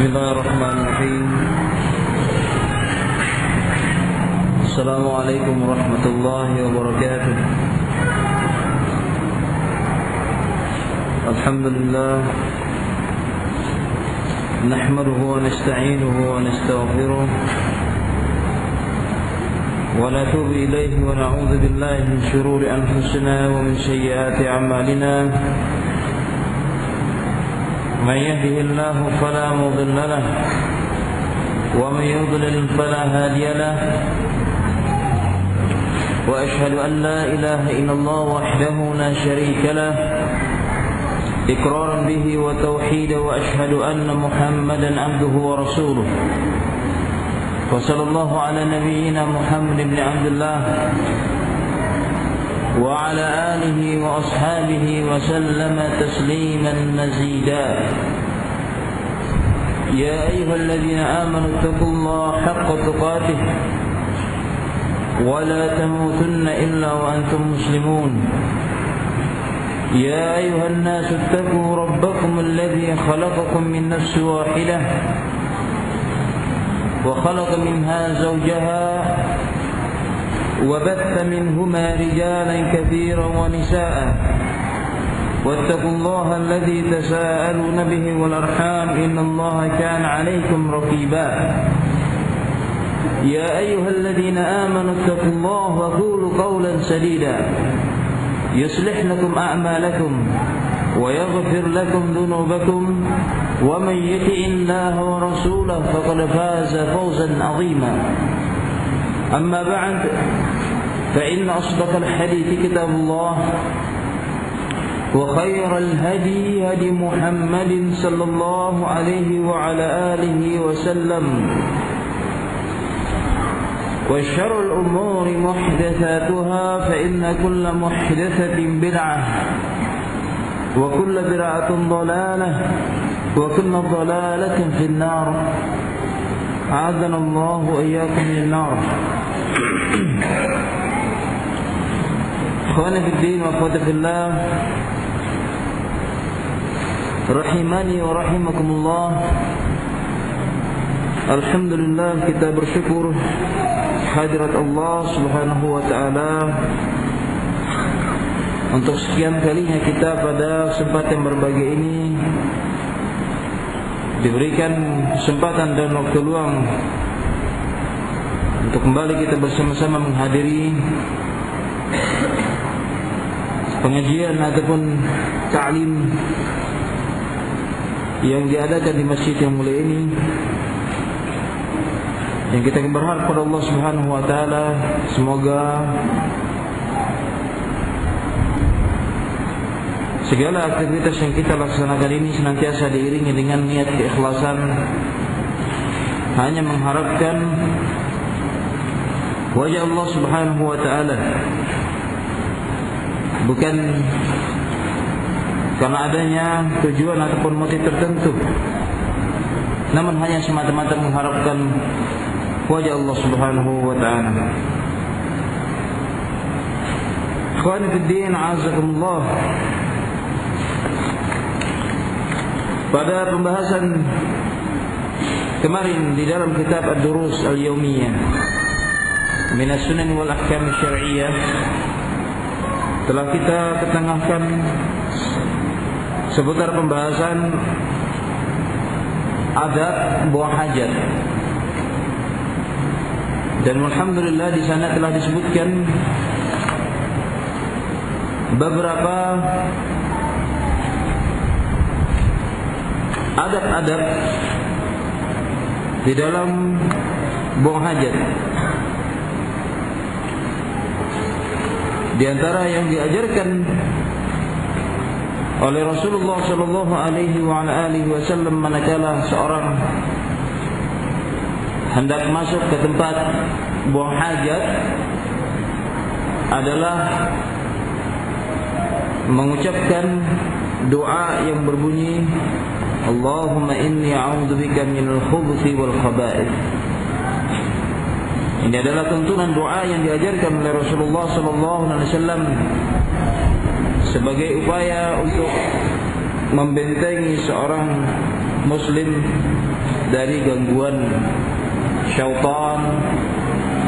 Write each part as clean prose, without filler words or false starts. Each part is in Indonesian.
Bismillahirrahmanirrahim. Assalamualaikum warahmatullahi wabarakatuh. Alhamdulillah, nahmaduhu wa nasta'inuhu wa nastaghfiruh wa natubu ilayhi wa na'udzu billahi min shururi anfusina wa min sayyiati a'malina. من يهده الله فلا مضل له ومن يضلل فلا هادي له وأشهد أن لا إله إلا الله وحده لا شريك له إقرارا به وتوحيدا وأشهد أن محمدا عبده ورسوله وصلى الله على نبينا محمد بن عبد الله وعلى آله وأصحابه وسلم تسليما مزيدا. يا أيها الذين آمنوا اتقوا الله حق تقاته ولا تموتن إلا وأنتم مسلمون. يا أيها الناس اتقوا ربكم الذي خلقكم من نفس واحدة وخلق منها زوجها وبث منهما رجالا كثيرا ونساء واتقوا الله الذي تساءلون به والأرحام إن الله كان عليكم رقيبا. يا أيها الذين آمنوا اتقوا الله وقولوا قولا سديدا يصلح لكم أعمالكم ويغفر لكم ذنوبكم ومن يطع الله ورسوله فقد فاز فوزا عظيما. أما بعد فإن أصدق الحديث كتاب الله وخير الهدي هدي محمد صلى الله عليه وعلى آله وسلم وشر الأمور محدثاتها فإن كل محدثة بدعة وكل بدعة ضلالة وكل ضلالة في النار. أعاذنا الله وإياكم من النار. Ikhwani fi din wa akhwati fillah, rahimani wa rahimakumullah. Alhamdulillah, kita bersyukur hadirat Allah Subhanahu wa taala untuk sekian kalinya kita pada kesempatan berbahagia ini diberikan kesempatan dan waktu luang untuk kembali kita bersama-sama menghadiri pengajian ataupun ta'lim yang diadakan di masjid yang mulia ini, yang kita berharap kepada Allah Subhanahu wa taala semoga segala aktivitas yang kita laksanakan ini senantiasa diiringi dengan niat keikhlasan, hanya mengharapkan wajah Allah Subhanahu wa taala, bukan karena adanya tujuan ataupun motif tertentu, namun hanya semata-mata mengharapkan wajah Allah Subhanahu wa taala. Ikhwani fid din, a'azakumullah. Pada pembahasan kemarin di dalam kitab Ad-Durus Al-Yawmiyah min As-Sunan wal Ahkam Asy-Syar'iyyah telah kita ketengahkan seputar pembahasan adab buang hajat, dan alhamdulillah di sana telah disebutkan beberapa adab-adab di dalam buang hajat. Di antara yang diajarkan oleh Rasulullah sallallahu alaihi wasallam manakala seorang hendak masuk ke tempat buang hajat adalah mengucapkan doa yang berbunyi Allahumma inni a'udzubika minal khubuthi wal khaba'ith. Ini adalah tuntunan doa yang diajarkan oleh Rasulullah SAW sebagai upaya untuk membentengi seorang muslim dari gangguan syaitan,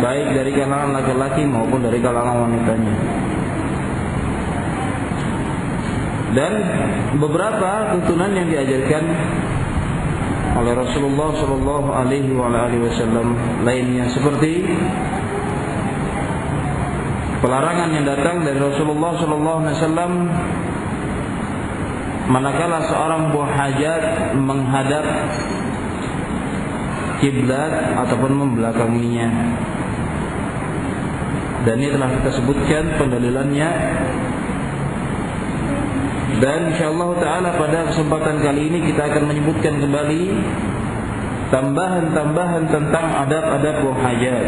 baik dari kalangan laki-laki maupun dari kalangan wanitanya. Dan beberapa tuntunan yang diajarkan oleh Rasulullah sallallahu alaihi wasallam lainnya, seperti pelarangan yang datang dari Rasulullah sallallahu alaihi wasallam manakala seorang buah hajat menghadap kiblat ataupun membelakanginya. Dan ini telah kita sebutkan pendalilannya. Dan insyaallah taala pada kesempatan kali ini kita akan menyebutkan kembali tambahan-tambahan tentang adab-adab buah hajat.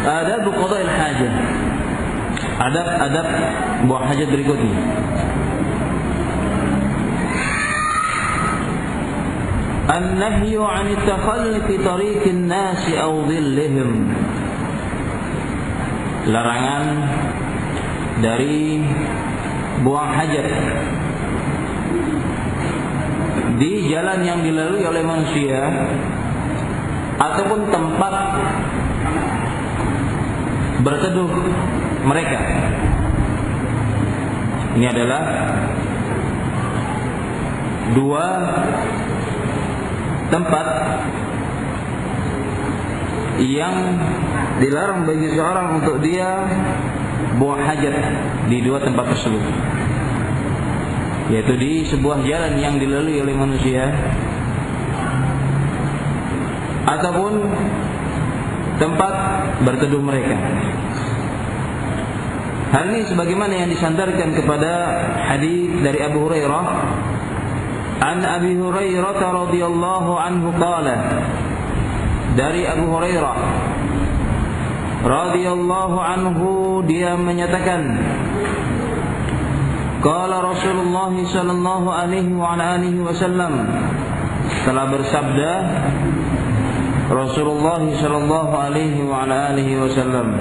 Adab qada'il hajah. Adab buah hajat berikutnya. An-nahyu 'an at-takhalli fi tariqin nas aw dhillihim. Larangan dari buang hajat di jalan yang dilalui oleh manusia ataupun tempat berteduh mereka. Ini adalah dua tempat yang dilarang bagi seorang untuk dia buang hajat di dua tempat tersebut, yaitu di sebuah jalan yang dilalui oleh manusia ataupun tempat berteduh mereka. Hal ini sebagaimana yang disandarkan kepada hadis dari Abu Hurairah. An Abi Hurairah radhiyallahu anhu qala, dari Abu Hurairah radhiyallahu anhu dia menyatakan, qala Rasulullah sallallahu alaihi wa alihi wasallam, telah bersabda Rasulullah sallallahu alaihi wa alihi wasallam,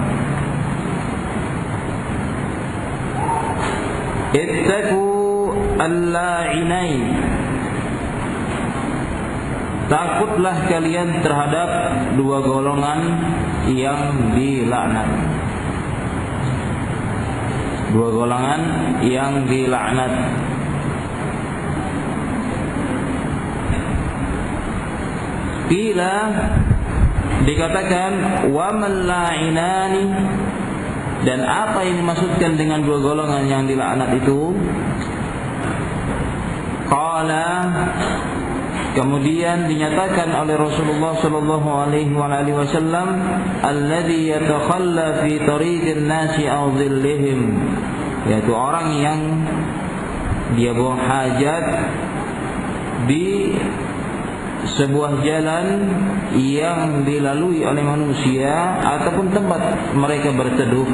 ittaqu al-la'inain, takutlah kalian terhadap dua golongan yang dilaknat. Dua golongan yang dilaknat. Qila, dikatakan wa man la'inani, dan apa yang dimaksudkan dengan dua golongan yang dilaknat itu? Qala, kemudian dinyatakan oleh Rasulullah sallallahu alaihi wasallam, alladzi yatakhalla fi tariqin nasi aw dhillihim, yaitu orang yang dia buang hajat di sebuah jalan yang dilalui oleh manusia ataupun tempat mereka berteduh.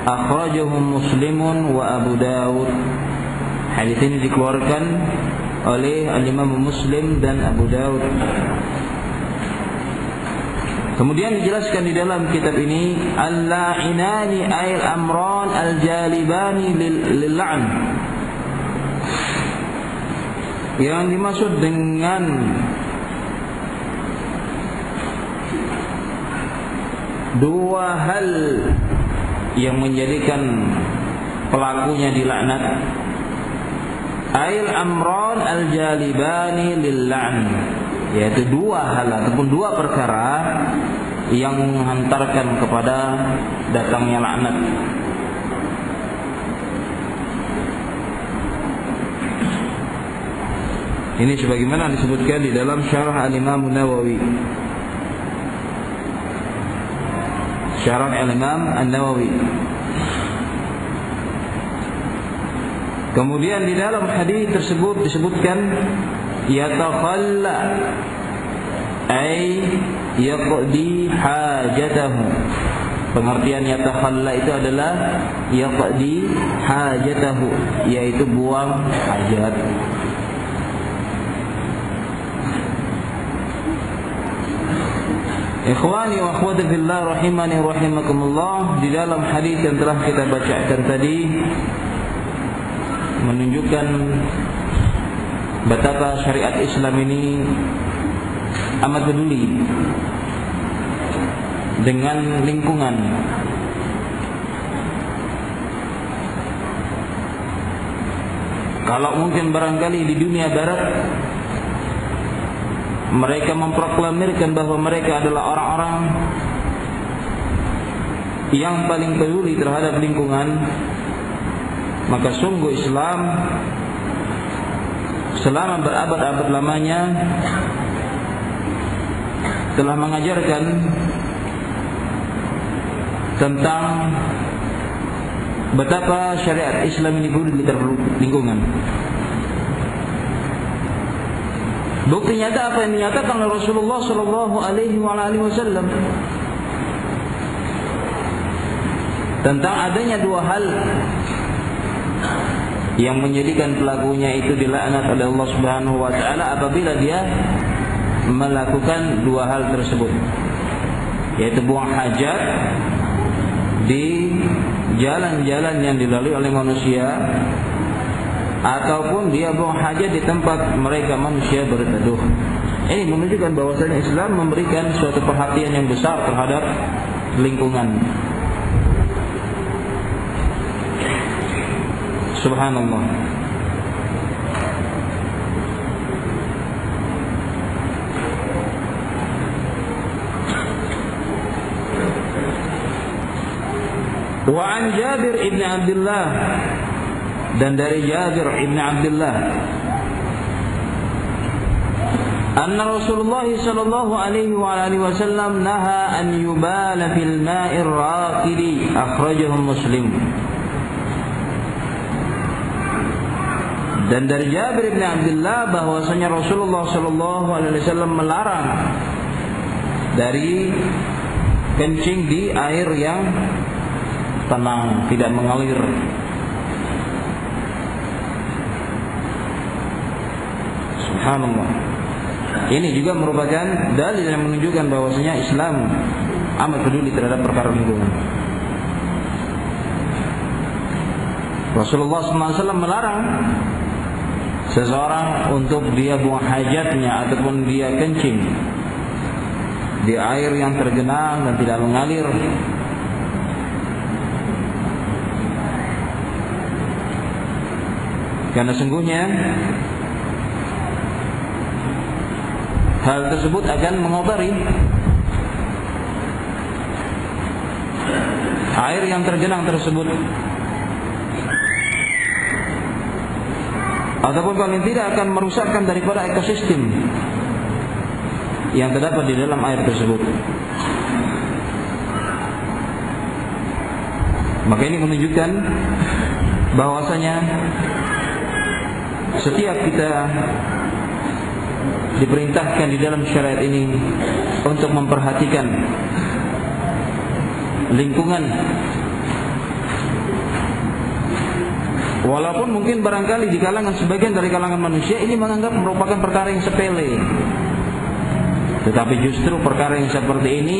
Akhrajahum Muslimun wa Abu Dawud. Hadis ini dikeluarkan oleh Al-Imam Muslim dan Abu Dawud. Kemudian dijelaskan di dalam kitab ini, al-la'inani ayil amran al-jalibani lil-la'n. Yang dimaksud dengan dua hal yang menjadikan pelakunya dilaknat, ayil amran al-jalibani lil-la'n, yaitu dua hal ataupun dua perkara yang menghantarkan kepada datangnya laknat. Ini sebagaimana disebutkan di dalam Syarah Al-Imam An-Nawawi. Syarah Al-Imam An-Nawawi. Kemudian di dalam hadis tersebut disebutkan yatakhalla ay yaqdi hajatahu, Pengertian yatakhalla itu adalah yaqdi hajatahu, yaitu buang hajat. Ikhwani wa akhwati fillah rahimani rahimakumullah, di dalam hadis yang telah kita bacakan tadi menunjukkan betapa syariat Islam ini amat peduli dengan lingkungan. Kalau mungkin barangkali di dunia barat mereka memproklamirkan bahwa mereka adalah orang-orang yang paling peduli terhadap lingkungan, maka sungguh Islam selama berabad-abad lamanya telah mengajarkan tentang betapa syariat Islam ini peduli terhadap lingkungan. Bukti nyata apa yang dinyatakan oleh Rasulullah sallallahu alaihi wasallam tentang adanya dua hal yang menjadikan pelakunya itu dilaknat oleh Allah Subhanahu wa taala apabila dia melakukan dua hal tersebut, yaitu buang hajat di jalan-jalan yang dilalui oleh manusia, ataupun dia buang hajat di tempat mereka manusia berteduh. Ini menunjukkan bahwasanya Islam memberikan suatu perhatian yang besar terhadap lingkungan. Subhanallah. Wa an Jabir ibn Abdullah, dan dari Jabir ibn Abdullah, anna Rasulullah sallallahu alaihi wasallam naha an yubala fil ma'ir raqidi, akhrajahu Muslim. Dan dari Jabir ibn Abdullah bahwasanya Rasulullah sallallahu alaihi wasallam melarang dari kencing di air yang tenang, tidak mengalir. Subhanallah. Ini juga merupakan dalil yang menunjukkan bahwasanya Islam amat peduli terhadap perkara lingkungan. Rasulullah SAW melarang seseorang untuk dia buang hajatnya ataupun dia kencing di air yang tergenang dan tidak mengalir. Karena sungguhnya hal tersebut akan mengotori air yang tergenang tersebut, ataupun paling tidak akan merusakkan daripada ekosistem yang terdapat di dalam air tersebut. Maka ini menunjukkan bahwasanya setiap kita diperintahkan di dalam syariat ini untuk memperhatikan lingkungan. Walaupun mungkin barangkali di kalangan sebagian dari kalangan manusia ini menganggap merupakan perkara yang sepele, tetapi justru perkara yang seperti ini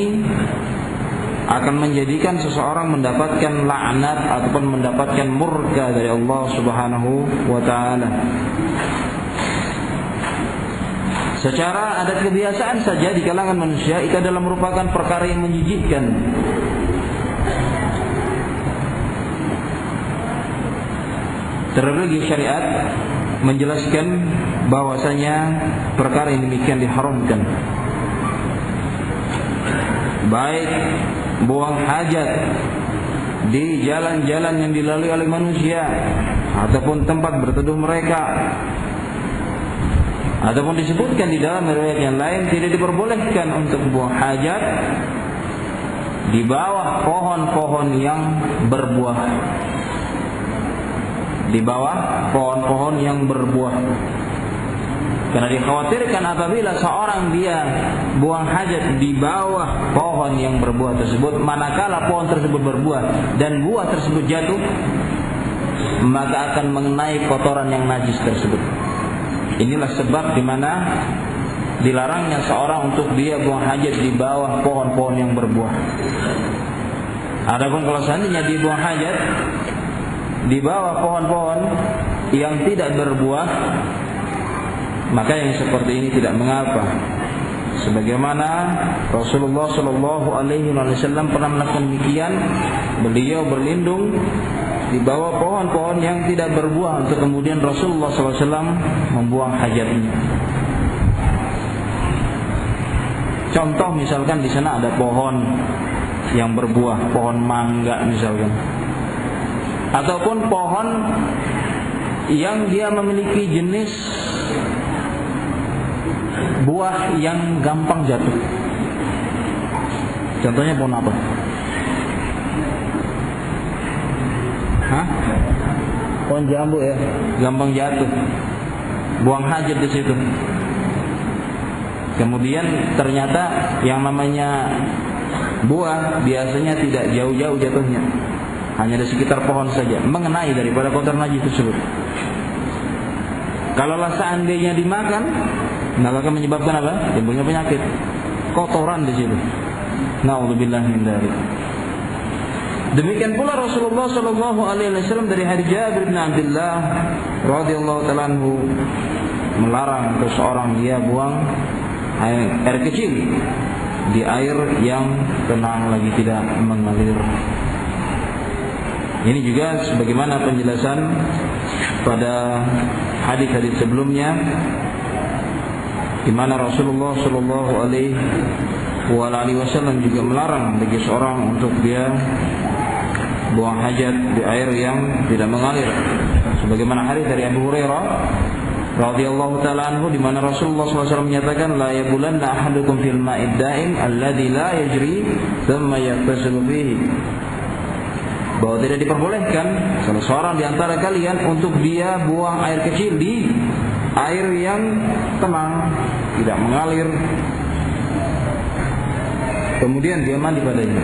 akan menjadikan seseorang mendapatkan laknat ataupun mendapatkan murka dari Allah Subhanahu wa taala. Secara adat kebiasaan saja di kalangan manusia itu adalah merupakan perkara yang menjijikkan. Terlebih syariat menjelaskan bahwasanya perkara yang demikian diharamkan. Baik buang hajat di jalan-jalan yang dilalui oleh manusia ataupun tempat berteduh mereka, ataupun disebutkan di dalam riwayat yang lain tidak diperbolehkan untuk buang hajat di bawah pohon-pohon yang berbuah. Di bawah pohon-pohon yang berbuah. Karena dikhawatirkan apabila seorang dia buang hajat di bawah pohon yang berbuah tersebut, manakala pohon tersebut berbuah dan buah tersebut jatuh, maka akan mengenai kotoran yang najis tersebut. Inilah sebab di mana dilarangnya seorang untuk dia buang hajat di bawah pohon-pohon yang berbuah. Adapun kalau seandainya dia buang hajat di bawah pohon-pohon yang tidak berbuah, maka yang seperti ini tidak mengapa. Sebagaimana Rasulullah Shallallahu Alaihi Wasallam pernah melakukan demikian, beliau berlindung di bawah pohon-pohon yang tidak berbuah untuk kemudian Rasulullah SAW membuang hajatnya. Contoh misalkan di sana ada pohon yang berbuah, pohon mangga misalkan, ataupun pohon yang dia memiliki jenis buah yang gampang jatuh. Contohnya pohon apa? Hah? Pohon jambu ya, gampang jatuh. Buang hajat di situ. Kemudian ternyata yang namanya buah biasanya tidak jauh-jauh jatuhnya, hanya di sekitar pohon saja, mengenai daripada kotoran najis tersebut. Kalaulah seandainya dimakan, maka akan menyebabkan apa? Timbulnya penyakit, kotoran di situ. Na'udzubillah min dzalik. Demikian pula Rasulullah Shallallahu Alaihi Wasallam dari hadits Jabir bin Abdullah radhiyallahu taala anhu melarang seseorang dia buang air kecil di air yang tenang lagi tidak mengalir. Ini juga sebagaimana penjelasan pada hadis-hadis sebelumnya, di mana Rasulullah Shallallahu Alaihi Wasallam juga melarang bagi seorang untuk dia buang hajat di air yang tidak mengalir. Sebagaimana hadis dari Abu Hurairah radhiyallahu taala anhu, di mana Rasulullah SAW menyatakan, la yabulanna ahadukum fil ma'id daim alladzi la yajri thumma yaghtasilu fihi, bahwa tidak diperbolehkan salah seorang di antara kalian untuk dia buang air kecil di air yang tenang, tidak mengalir, kemudian dia mandi padanya.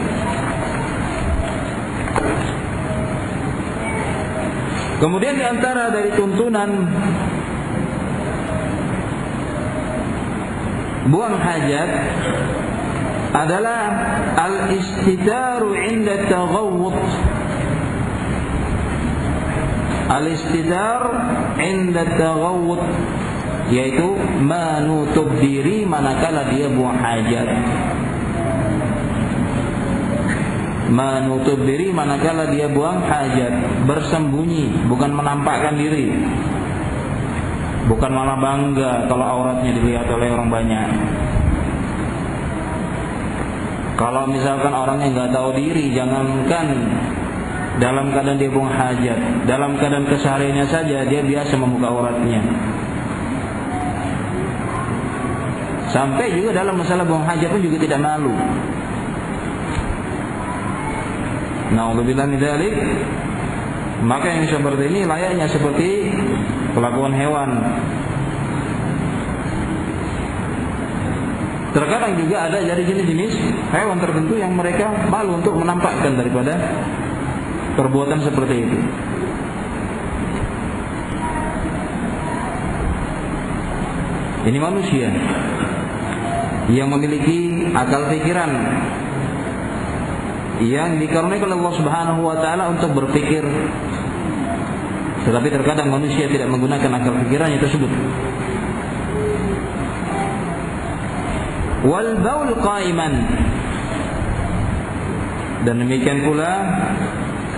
Kemudian di antara dari tuntunan buang hajat adalah al-istitaru 'inda taghawwud. Al-istitar 'inda taghawwud, yaitu menutup diri manakala dia buang hajat. Menutup diri manakala dia buang hajat, bersembunyi, bukan menampakkan diri, bukan malah bangga kalau auratnya dilihat oleh orang banyak. Kalau misalkan orangnya nggak tahu diri, jangankan dalam keadaan dia buang hajat, dalam keadaan kesehariannya saja dia biasa membuka auratnya. Sampai juga dalam masalah buang hajat pun juga tidak malu. Na'udzubillah min dzalik. Maka yang seperti ini layaknya seperti kelakuan hewan. Terkadang juga ada dari jenis-jenis hewan tertentu yang mereka malu untuk menampakkan daripada perbuatan seperti itu. Ini manusia yang memiliki akal pikiran, yang dikaruniai oleh Allah Subhanahu wa taala untuk berpikir, tetapi terkadang manusia tidak menggunakan akal pikirannya tersebut. Wal baul qa'iman, dan demikian pula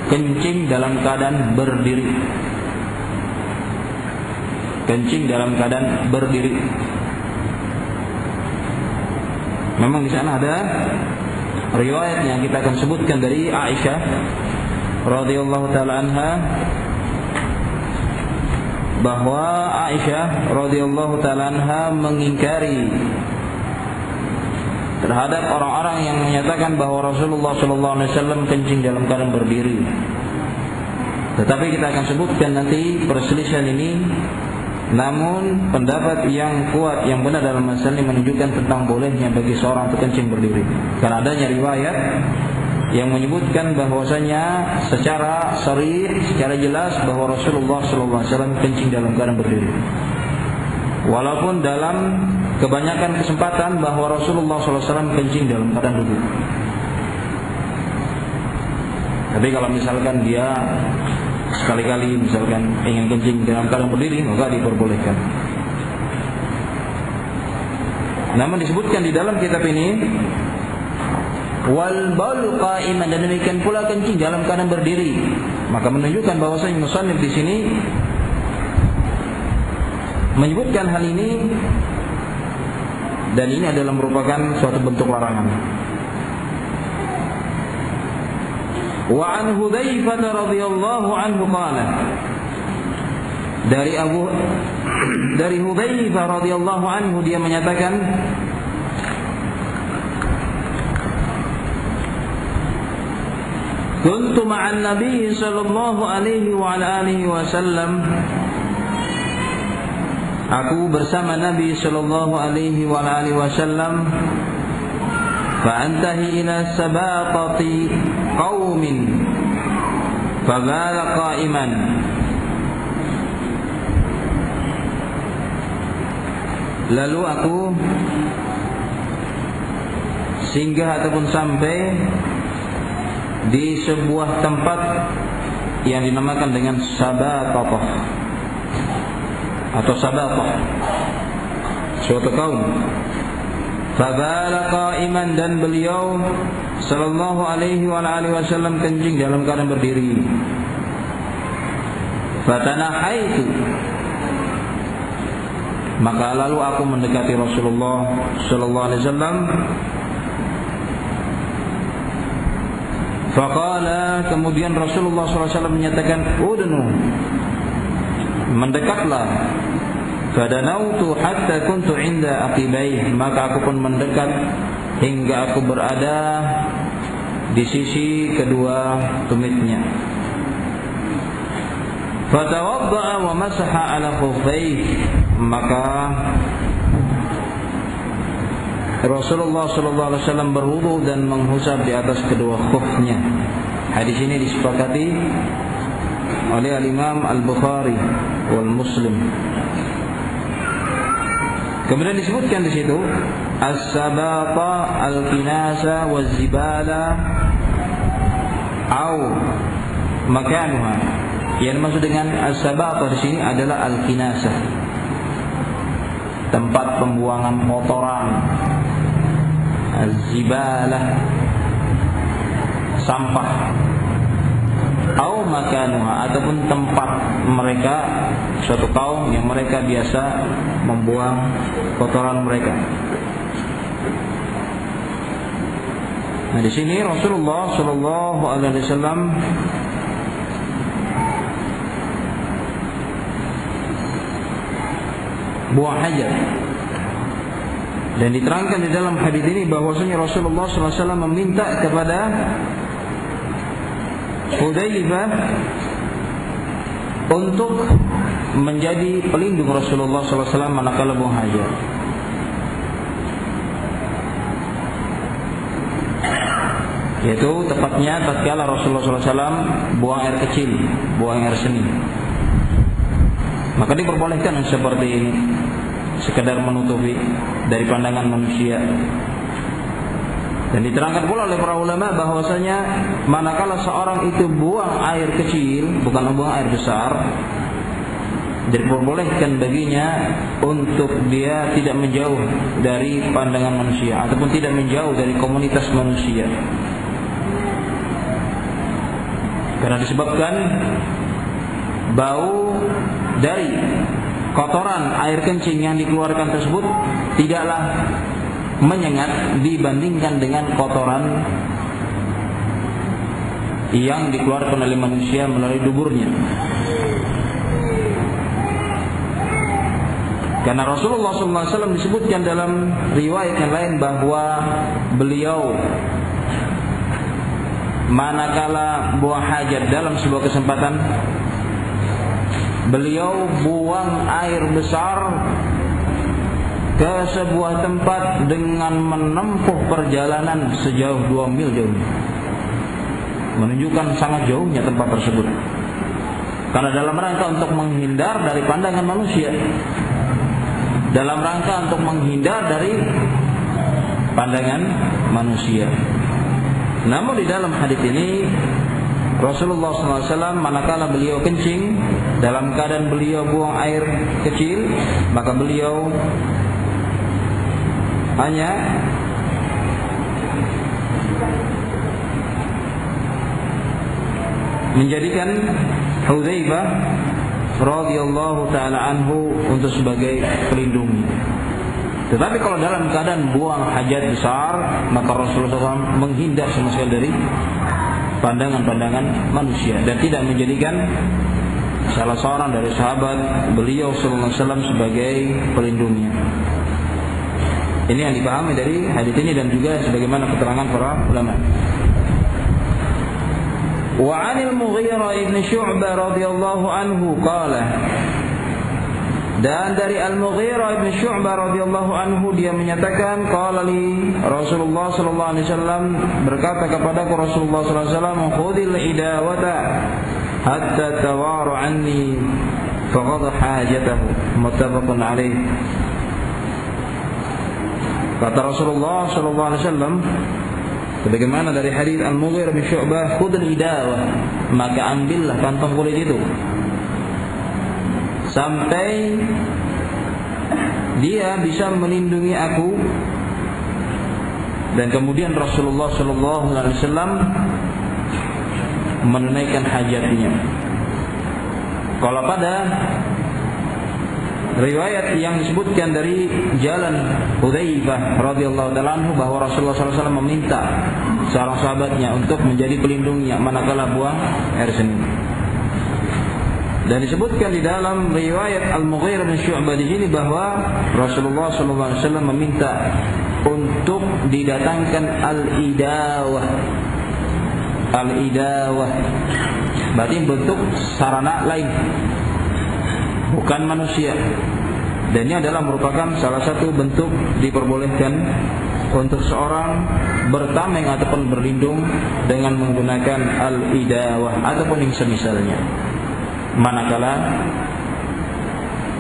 kencing dalam keadaan berdiri. Kencing dalam keadaan berdiri. Memang di sana ada riwayat yang kita akan sebutkan dari Aisyah radhiyallahu taala anha, bahwa Aisyah radhiyallahu taala anha mengingkari terhadap orang-orang yang menyatakan bahwa Rasulullah sallallahu alaihi wasallam kencing dalam keadaan berdiri. Tetapi kita akan sebutkan nanti perselisihan ini Namun pendapat yang kuat, yang benar dalam masalah ini menunjukkan tentang bolehnya bagi seorang untuk kencing berdiri. Karena adanya riwayat yang menyebutkan bahwasanya secara sharih, secara jelas bahwa Rasulullah SAW kencing dalam keadaan berdiri. Walaupun dalam kebanyakan kesempatan bahwa Rasulullah SAW kencing dalam keadaan duduk. Tapi kalau misalkan dia sekali-kali misalkan ingin kencing dalam keadaan berdiri, maka diperbolehkan. Namun disebutkan di dalam kitab ini wal baul qa'iman, dan demikian pula kencing dalam keadaan berdiri. Maka menunjukkan bahwasanya musannif di sini menyebutkan hal ini, dan ini adalah merupakan suatu bentuk larangan. Wa an Hudzaifah radhiyallahu anhu qala, dari Hudzaifah radhiyallahu anhu dia menyatakan, kuntu ma'an nabiy sallallahu alaihi wa ala alihi wasallam, aku bersama Nabi sallallahu alaihi wa ala alihi wasallam, fa'antahi ila sabaqati qaumin fabala qa'iman, lalu aku singgah ataupun sampai di sebuah tempat yang dinamakan dengan Sabaqah atau Sabaqah, suatu kaum. Fabala qa'iman, dan beliau sallallahu alaihi wa alihi wasallam kencing dalam keadaan berdiri. Fatanahaitu, maka lalu aku mendekati Rasulullah sallallahu alaihi wasallam. Faqala, kemudian Rasulullah SAW menyatakan, udnu, mendekatlah. Fadanautu hatta kuntu inda aqibaih, maka aku pun mendekat hingga aku berada di sisi kedua tumitnya. Fatawadda'a wa masaha ala khuffaih, maka Rasulullah SAW berwudu dan menghusap di atas kedua khufnya. Hadis ini disepakati oleh Al-Imam Al-Bukhari wal Muslim. Kemudian disebutkan di situ as-sabaqa al-kinasa waz-zibala au makanuha. Yang dimaksud dengan as-sabaqa di sini adalah al-kinasa, tempat pembuangan kotoran. Az-zibalah, sampah. Au makanuha, ataupun tempat mereka, suatu kaum yang mereka biasa membuang kotoran mereka. Nah, di sini Rasulullah sallallahu alaihi wasallam buang hajat. Dan diterangkan di dalam hadis ini bahwasanya Rasulullah SAW meminta kepada Hudzaifah untuk menjadi pelindung Rasulullah SAW manakala buang hajat. Yaitu tepatnya tatkala Rasulullah SAW buang air kecil, buang air seni. Maka diperbolehkan seperti ini, sekedar menutupi dari pandangan manusia. Dan diterangkan pula oleh para ulama bahwasanya manakala seorang itu buang air kecil, bukan buang air besar, diperbolehkan baginya untuk dia tidak menjauh dari pandangan manusia ataupun tidak menjauh dari komunitas manusia. Karena disebabkan bau dari kotoran air kencing yang dikeluarkan tersebut tidaklah menyengat dibandingkan dengan kotoran yang dikeluarkan oleh manusia melalui duburnya. Karena Rasulullah SAW disebutkan dalam riwayat yang lain bahwa beliau manakala buang hajat dalam sebuah kesempatan, beliau buang air besar ke sebuah tempat dengan menempuh perjalanan sejauh 2 mil jauhnya, menunjukkan sangat jauhnya tempat tersebut, karena dalam rangka untuk menghindar dari pandangan manusia, dalam rangka untuk menghindar dari pandangan manusia. Namun di dalam hadis ini Rasulullah SAW manakala beliau kencing dalam keadaan beliau buang air kecil, maka beliau hanya menjadikan Hudzaifah radhiyallahu taala anhu untuk sebagai pelindungnya. Tetapi kalau dalam keadaan buang hajat besar, maka Rasulullah SAW menghindar sama sekali dari pandangan-pandangan manusia dan tidak menjadikan salah seorang dari sahabat beliau sallallahu alaihi wasallam sebagai pelindungnya. Ini yang dipahami dari hadis ini dan juga sebagaimana keterangan para ulama. Wa 'anil Mughirah ibn Syu'bah radhiyallahu anhu qala, dan dari Al-Mughirah ibn Syu'bah radhiyallahu anhu dia menyatakan, qala li Rasulullah sallallahu alaihi wasallam, berkata kepadaku Rasulullah sallallahu alaihi wasallam, khudhil idawata hatta tawaru anni faqad hajatahu, muttafaqun alaih. Kata Rasulullah sallallahu alaihi wasallam, sebagaimana dari hadis Al-Mughirah bin Syu'bah, khudhil idawah, maka ambillah kantong kulit itu sampai dia bisa melindungi aku. Dan kemudian Rasulullah sallallahu alaihi wasallam menunaikan hajatnya. Kalau pada riwayat yang disebutkan dari jalan Hudzaifah radhiyallahu taala anhu bahwa Rasulullah sallallahu alaihi wasallam meminta seorang sahabatnya untuk menjadi pelindungnya manakala buang air seni. Dan disebutkan di dalam riwayat Al-Mughirah bin Syu'bah di sini bahwa Rasulullah sallallahu alaihi wasallam meminta untuk didatangkan al-idawah. Al-idawah berarti bentuk sarana lain, bukan manusia. Dan ini adalah merupakan salah satu bentuk diperbolehkan untuk seorang bertameng ataupun berlindung dengan menggunakan al-idawah ataupun yang semisalnya manakala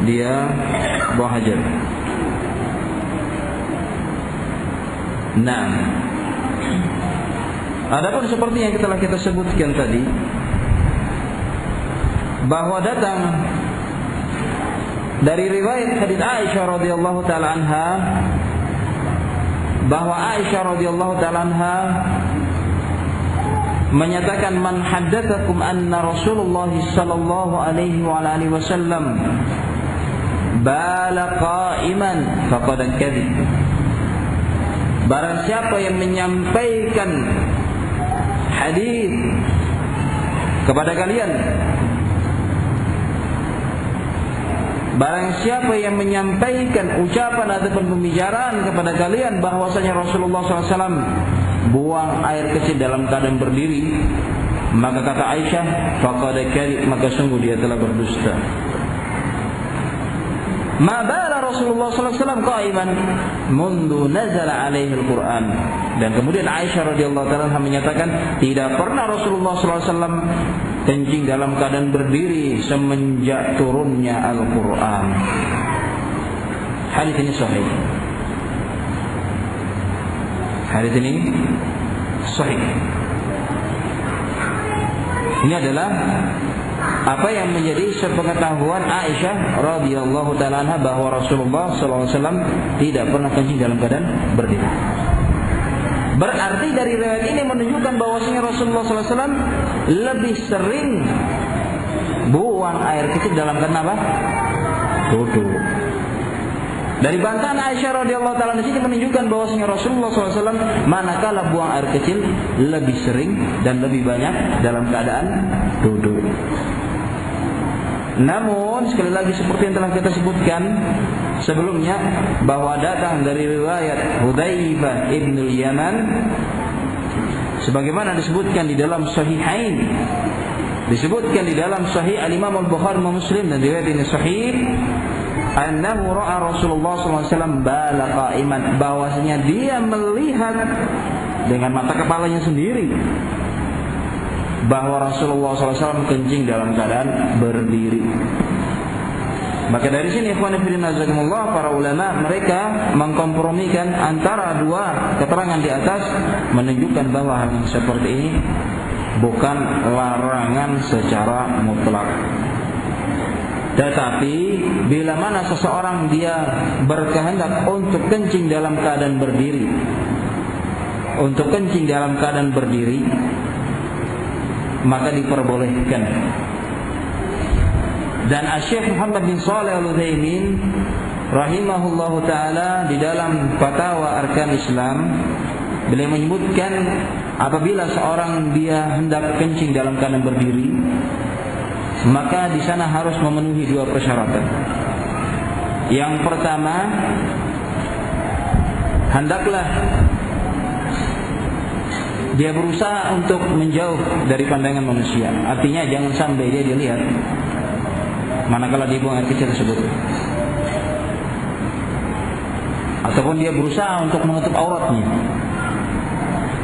dia buang hajat. Nah, adapun seperti yang telah kita sebutkan tadi, bahwa datang dari riwayat hadits Aisyah radhiyallahu taala anha, bahwa Aisyah radhiyallahu taala anha menyatakan, man haddatsakum anna Rasulullah sallallahu alaihi wa alihi wasallam bala qa'iman faqad kadzib. Barang siapa yang menyampaikan hadis kepada kalian, barang siapa yang menyampaikan ucapan ataupun pembicaraan kepada kalian bahwasanya Rasulullah SAW buang air kecil dalam keadaan berdiri, maka kata Aisyah, faqad kadzib, maka sungguh dia telah berdusta. Ma bala Rasulullah sallallahu alaihi wasallam qa'iman mundu nazala alaihi al-Qur'an. Dan kemudian Aisyah radhiyallahu taala menyatakan, tidak pernah Rasulullah sallallahu alaihi wasallam kencing dalam keadaan berdiri semenjak turunnya Al-Qur'an. Hadis ini sahih. Hadis ini sahih. Ini adalah apa yang menjadi sepengetahuan Aisyah radhiyallahu taala anha bahwa Rasulullah sallallahu alaihi wasallam tidak pernah kencing dalam keadaan berdiri. Berarti dari riwayat ini menunjukkan bahwasanya Rasulullah sallallahu alaihi wasallam lebih sering buang air kecil dalam keadaan apa? Duduk. Dari bantahan Aisyah radhiyallahu taala di sini menunjukkan bahwasanya Rasulullah SAW manakala buang air kecil lebih sering dan lebih banyak dalam keadaan duduk. Namun sekali lagi seperti yang telah kita sebutkan sebelumnya, bahwa datang dari riwayat Hudzaifah ibn al-Yaman sebagaimana disebutkan di dalam Sahihain, Disebutkan di dalam Sahih Al-Imam Al-Bukhari dan Muslim, dan riwayat ini sahih, annahu ra'a Rasulullah SAW bala qa'iman, bahwasanya dia melihat dengan mata kepalanya sendiri bahwa Rasulullah SAW kencing dalam keadaan berdiri. Maka dari sini ikhwan fillah nazakumullah, para ulama mereka mengkompromikan antara dua keterangan di atas, menunjukkan bahwa hal yang seperti ini bukan larangan secara mutlak. Tetapi bila mana seseorang dia berkehendak untuk kencing dalam keadaan berdiri, maka diperbolehkan. Dan Asy-Syaikh Muhammad bin Shalih Al-Utsaimin rahimahullahu taala di dalam Fatwa Arkan Islam, beliau menyebutkan apabila seorang dia hendak kencing dalam keadaan berdiri, maka di sana harus memenuhi dua persyaratan. Yang pertama, hendaklah dia berusaha untuk menjauh dari pandangan manusia. Artinya jangan sampai dia dilihat manakala dia buang air kecil tersebut. Ataupun dia berusaha untuk menutup auratnya.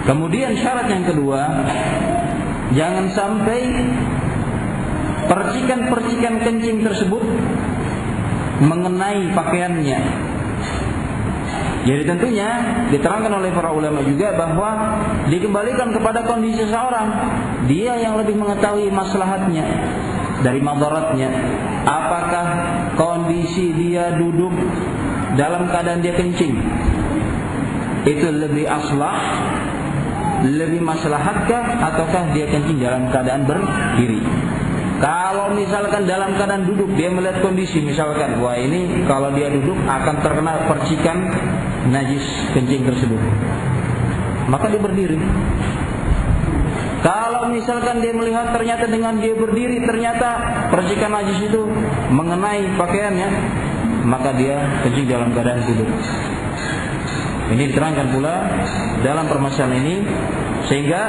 Kemudian syarat yang kedua, jangan sampai percikan-percikan kencing tersebut mengenai pakaiannya. Jadi tentunya diterangkan oleh para ulama juga bahwa dikembalikan kepada kondisi seseorang. Dia yang lebih mengetahui maslahatnya dari madaratnya. Apakah kondisi dia duduk dalam keadaan dia kencing itu lebih aslah, lebih maslahatkah, ataukah dia kencing dalam keadaan berdiri? Kalau misalkan dalam keadaan duduk dia melihat kondisi, misalkan wah ini kalau dia duduk akan terkena percikan najis kencing tersebut, maka dia berdiri. Kalau misalkan dia melihat ternyata dengan dia berdiri ternyata percikan najis itu mengenai pakaiannya, maka dia kencing dalam keadaan duduk. Ini diterangkan pula dalam permasalahan ini, sehingga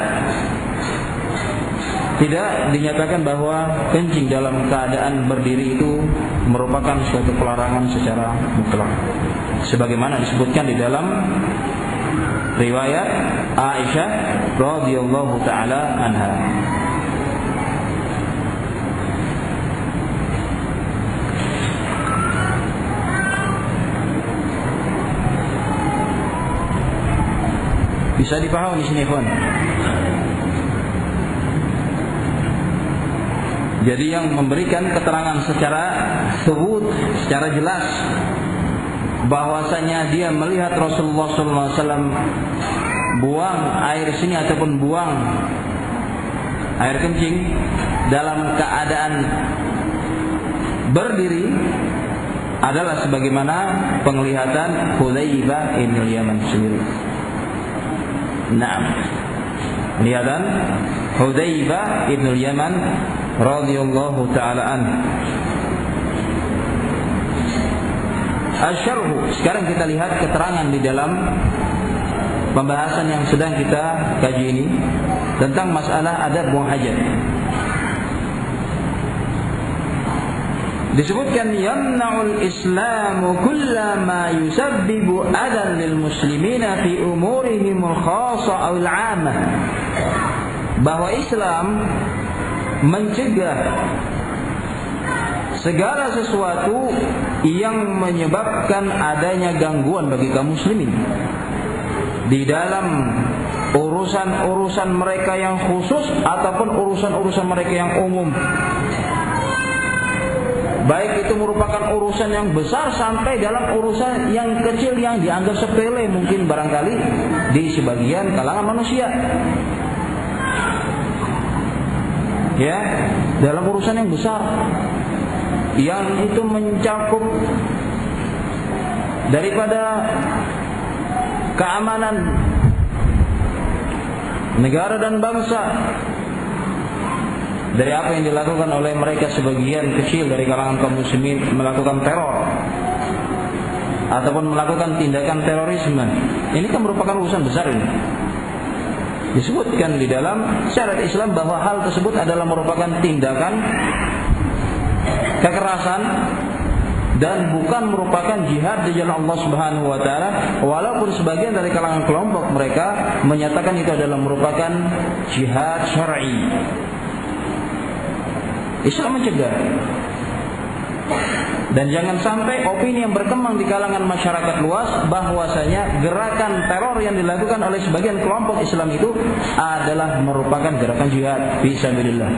tidak dinyatakan bahwa kencing dalam keadaan berdiri itu merupakan suatu pelarangan secara mutlak, sebagaimana disebutkan di dalam riwayat Aisyah radhiyallahu taala anha. Bisa dipahami di sini, ikhwan. Jadi yang memberikan keterangan secara subut, secara jelas bahwasanya dia melihat Rasulullah SAW buang air sini ataupun buang air kencing dalam keadaan berdiri adalah sebagaimana penglihatan Hudzaifah bin Yaman sendiri. Naam, penglihatan Hudzaifah bin Yaman radhiyallahu taala an. Asyarhu, sekarang kita lihat keterangan di dalam pembahasan yang sedang kita kaji ini tentang masalah adab buang hajat. Disebutkan yamna'ul islamu kullama yusabbibu adan lil muslimina fi umurihimul khassa awil 'ammah, bahwa Islam mencegah segala sesuatu yang menyebabkan adanya gangguan bagi kaum muslimin di dalam urusan-urusan mereka yang khusus ataupun urusan-urusan mereka yang umum. Baik itu merupakan urusan yang besar sampai dalam urusan yang kecil yang dianggap sepele mungkin barangkali di sebagian kalangan manusia. Ya, dalam urusan yang besar yang itu mencakup daripada keamanan negara dan bangsa, dari apa yang dilakukan oleh mereka sebagian kecil dari kalangan kaum muslimin melakukan teror ataupun melakukan tindakan terorisme. Ini kan merupakan urusan besar ini. Disebutkan di dalam syariat Islam bahwa hal tersebut adalah merupakan tindakan kekerasan dan bukan merupakan jihad di jalan Allah Subhanahu wa taala, walaupun sebagian dari kalangan kelompok mereka menyatakan itu adalah merupakan jihad syar'i. Islam mencegah. Dan jangan sampai opini yang berkembang di kalangan masyarakat luas bahwasanya gerakan teror yang dilakukan oleh sebagian kelompok Islam itu adalah merupakan gerakan jihad fisabilillah.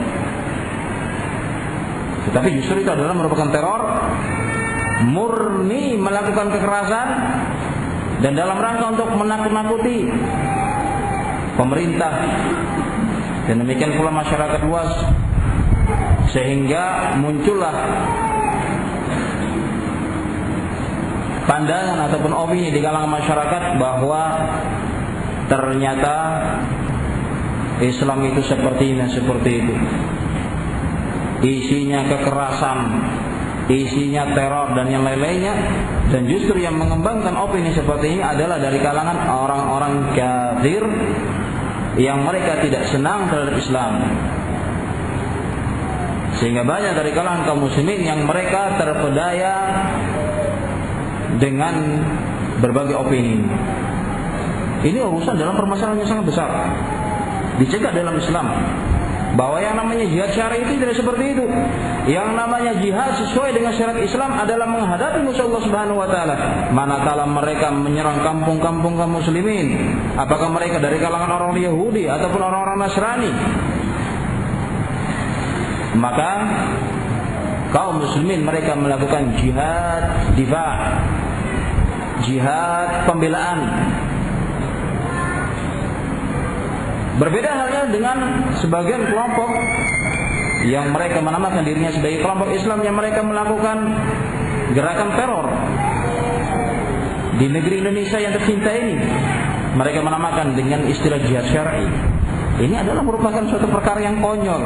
Tetapi justru itu adalah merupakan teror murni, melakukan kekerasan dan dalam rangka untuk menakut-nakuti pemerintah dan demikian pula masyarakat luas, sehingga muncullah pandangan ataupun opini di kalangan masyarakat bahwa ternyata Islam itu seperti ini, seperti itu. Isinya kekerasan, isinya teror dan yang lain-lainnya. Dan justru yang mengembangkan opini seperti ini adalah dari kalangan orang-orang kafir yang mereka tidak senang terhadap Islam. Sehingga banyak dari kalangan kaum muslimin yang mereka terpedaya dengan berbagai opini. Ini urusan dalam permasalahan yang sangat besar. Dicegah dalam Islam bahwa yang namanya jihad syar'i itu tidak seperti itu. Yang namanya jihad sesuai dengan syariat Islam adalah menghadapi musuh Allah Subhanahu wa taala. Manakala mereka menyerang kampung-kampung kaum muslimin, apakah mereka dari kalangan orang Yahudi ataupun orang-orang Nasrani, maka kaum muslimin mereka melakukan jihad difa', jihad pembelaan. Berbeda halnya dengan sebagian kelompok yang mereka menamakan dirinya sebagai kelompok Islam yang mereka melakukan gerakan teror di negeri Indonesia yang tercinta ini. Mereka menamakan dengan istilah jihad syar'i. Ini adalah merupakan suatu perkara yang konyol,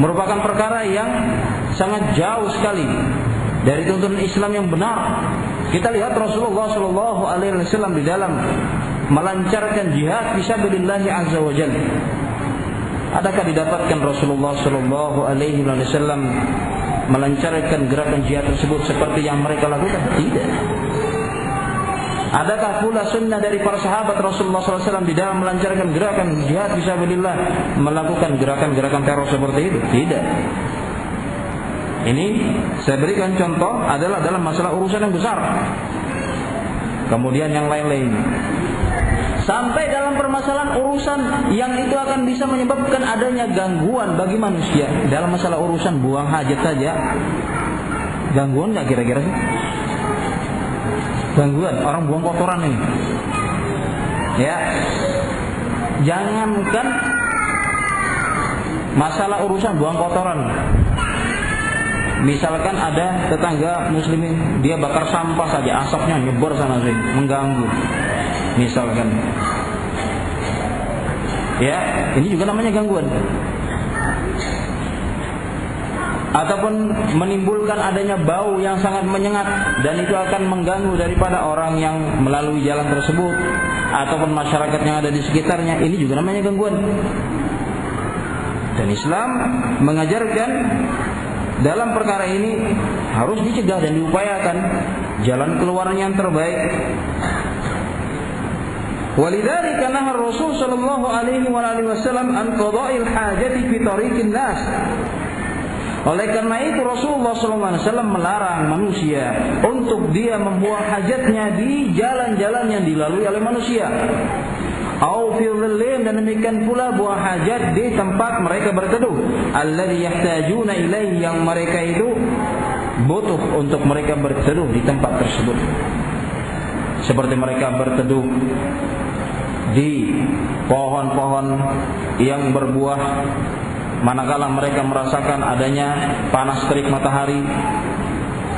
merupakan perkara yang sangat jauh sekali dari tuntunan Islam yang benar. Kita lihat Rasulullah Shallallahu Alaihi Wasallam di dalam melancarkan jihad fisabilillah azza wa jalla. Adakah didapatkan Rasulullah Shallallahu Alaihi Wasallam melancarkan gerakan jihad tersebut seperti yang mereka lakukan? Tidak. Adakah pula sunnah dari para sahabat Rasulullah SAW di dalam melancarkan gerakan jihad fisabilillah melakukan gerakan-gerakan teror seperti itu? Tidak. Ini saya berikan contoh adalah dalam masalah urusan yang besar. Kemudian yang lain-lain. Sampai dalam permasalahan urusan yang itu akan bisa menyebabkan adanya gangguan bagi manusia. Dalam masalah urusan buang hajat saja, gangguan nggak kira-kira sih? Gangguan orang buang kotoran ini. Ya, jangankan masalah urusan buang kotoran. Misalkan ada tetangga muslimin, dia bakar sampah saja, asapnya nyebar sana sini, mengganggu. Misalkan, ya, ini juga namanya gangguan. Ataupun menimbulkan adanya bau yang sangat menyengat dan itu akan mengganggu daripada orang yang melalui jalan tersebut ataupun masyarakat yang ada di sekitarnya. Ini juga namanya gangguan. Dan Islam mengajarkan dalam perkara ini harus dicegah dan diupayakan jalan keluarnya yang terbaik. Walidzalika nahar Rasul sallallahu alaihi wasallam an qada'il hajati fi tariqin nas. Oleh karena itu Rasulullah SAW melarang manusia untuk dia membuang hajatnya di jalan-jalan yang dilalui oleh manusia. Au fi dhillin, dan demikian pula buang hajat di tempat mereka berteduh. Alladzi yahtajuna ilaihi, yang mereka itu butuh untuk mereka berteduh di tempat tersebut. Seperti mereka berteduh di pohon-pohon yang berbuah manakala mereka merasakan adanya panas terik matahari,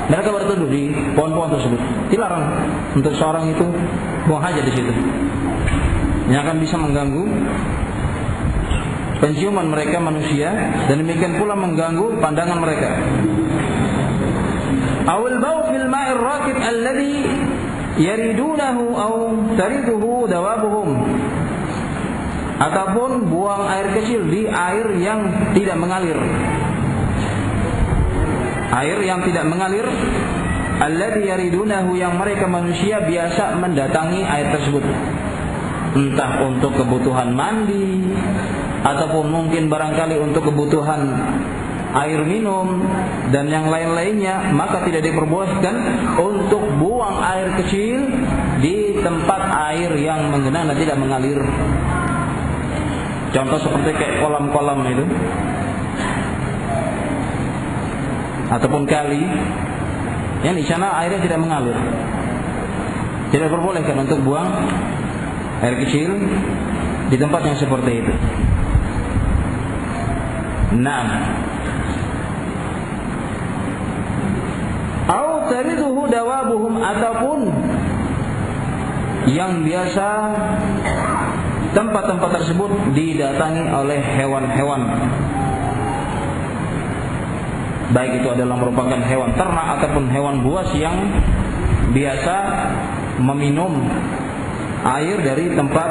mereka berteduh di pohon-pohon tersebut. Dilarang untuk seorang itu buang hajat di situ. Yang akan bisa mengganggu penciuman mereka manusia dan demikian pula mengganggu pandangan mereka. Awal bau fil ma'ir rakid alladhi yaridunahu aw tariduhu dawabuhum, ataupun buang air kecil di air yang tidak mengalir. Air yang tidak mengalir, alladzi yaridunahu, yang mereka manusia biasa mendatangi air tersebut, entah untuk kebutuhan mandi ataupun mungkin barangkali untuk kebutuhan air minum dan yang lain-lainnya, maka tidak diperbolehkan untuk buang air kecil di tempat air yang menggenang dan tidak mengalir. Contoh seperti kayak kolam-kolam itu ataupun kali yang di sana airnya tidak mengalir, tidak diperbolehkan untuk buang air kecil di tempat yang seperti itu. Naam. Au tariduhu dawabuhum, ataupun yang biasa tempat-tempat tersebut didatangi oleh hewan-hewan, baik itu adalah merupakan hewan ternak ataupun hewan buas yang biasa meminum air dari tempat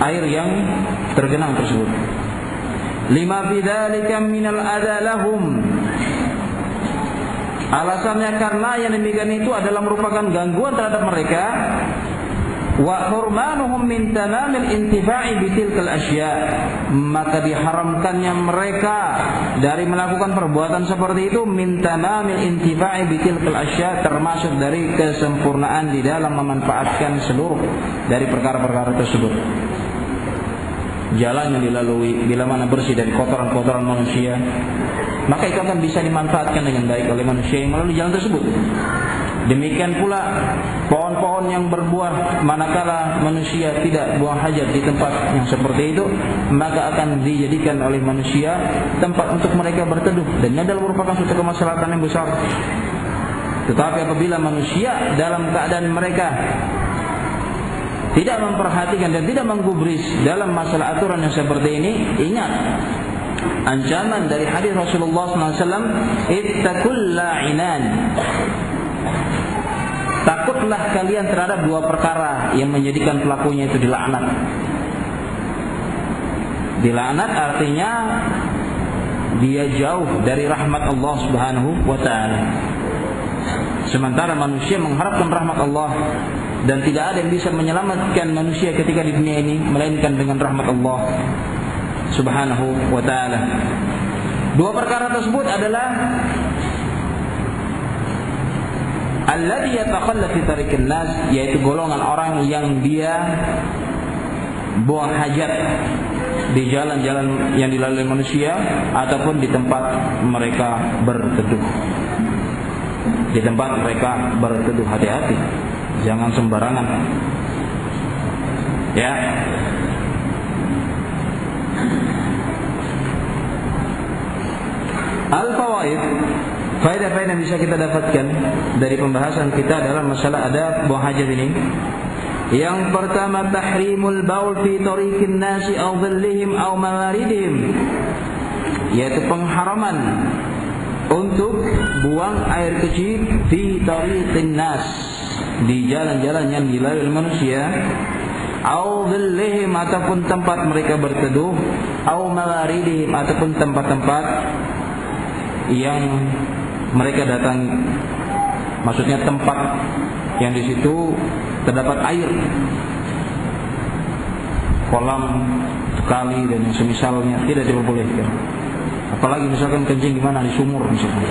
air yang tergenang tersebut. Lima bidzalika minal adza lahum, alasannya karena yang demikian itu adalah merupakan gangguan terhadap mereka. Wa hurmanuhum min tanamil intifa'i bitilkal asya, maka diharamkannya mereka dari melakukan perbuatan seperti itu, min tanamil intifa'i bitilkal asya, termasuk dari kesempurnaan di dalam memanfaatkan seluruh dari perkara-perkara tersebut. Jalan yang dilalui bila mana bersih dari kotoran-kotoran manusia, maka itu akan bisa dimanfaatkan dengan baik oleh manusia yang melalui jalan tersebut. Demikian pula pohon-pohon yang berbuah, manakala manusia tidak buang hajat di tempat yang seperti itu, maka akan dijadikan oleh manusia tempat untuk mereka berteduh, dan ini adalah merupakan suatu kemaslahatan yang besar. Tetapi apabila manusia dalam keadaan mereka tidak memperhatikan dan tidak menggubris dalam masalah aturan yang seperti ini, ingat ancaman dari hadis Rasulullah SAW, ittaqul la'inan, takutlah kalian terhadap dua perkara yang menjadikan pelakunya itu dilaknat. Dilaknat artinya dia jauh dari rahmat Allah Subhanahu wa ta'ala. Sementara manusia mengharapkan rahmat Allah, dan tidak ada yang bisa menyelamatkan manusia ketika di dunia ini melainkan dengan rahmat Allah Subhanahu wa ta'ala. Dua perkara tersebut adalah alladhi yatakhalla fi tariqin nas, yaitu golongan orang yang dia buang hajat di jalan-jalan yang dilalui manusia ataupun di tempat mereka berteduh. Di tempat mereka berteduh, hati-hati, jangan sembarangan. Ya. Al-fawaid, faedah-faedah yang bisa kita dapatkan dari pembahasan kita dalam masalah adab buang hajat ini. Yang pertama, tahrimul baul fi tariqin nasi aw dhillihim aw mawaridihim, yaitu pengharaman untuk buang air kecil di tariqin nas, di jalan-jalan yang dilalui manusia, aw dhillihim, ataupun tempat mereka berteduh, aw mawaridihim, ataupun tempat-tempat yang mereka datangi, maksudnya tempat yang di situ terdapat air, kolam, kali dan yang semisalnya, tidak diperbolehkan. Apalagi misalkan kencing di mana, di sumur misalkan,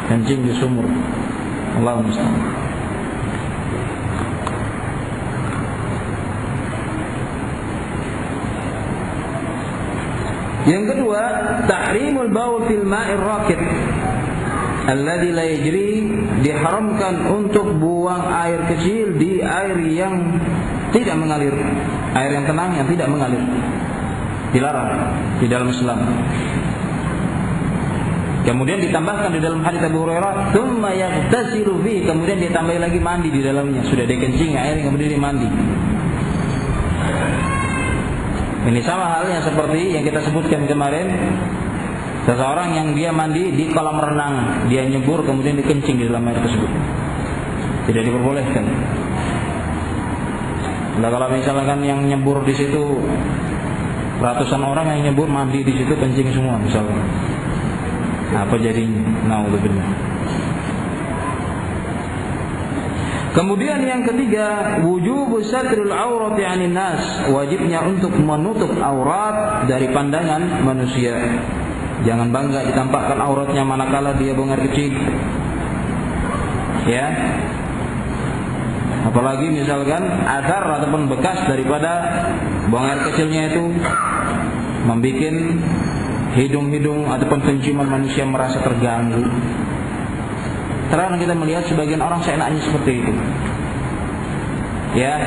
kencing di sumur, Allahu musta'an. Yang kedua, tahrimul baul fil ma'ir raqid alladzi la yajri, diharamkan untuk buang air kecil di air yang tidak mengalir, air yang tenang yang tidak mengalir, dilarang di dalam Islam. Kemudian ditambahkan di dalam hadits Abu Hurairah, tsumma yaghtasilu fi, kemudian ditambah lagi mandi di dalamnya, sudah dikencing air kemudian dimandi. Ini sama halnya seperti yang kita sebutkan kemarin, seseorang yang dia mandi di kolam renang, dia nyebur kemudian dikencing di dalam air tersebut, tidak diperbolehkan. Nah, kalau misalkan yang nyebur di situ ratusan orang yang nyebur mandi di situ kencing semua misalnya, apa jadinya? Naudzubillah. Kemudian yang ketiga, wujubu satrul aurati 'anil nas, wajibnya untuk menutup aurat dari pandangan manusia. Jangan bangga ditampakkan auratnya manakala dia buang air kecil. Ya. Apalagi misalkan athar ataupun bekas daripada buang air kecilnya itu membuat hidung-hidung ataupun penciuman manusia merasa terganggu. Terang kita melihat sebagian orang seenaknya seperti itu. Ya.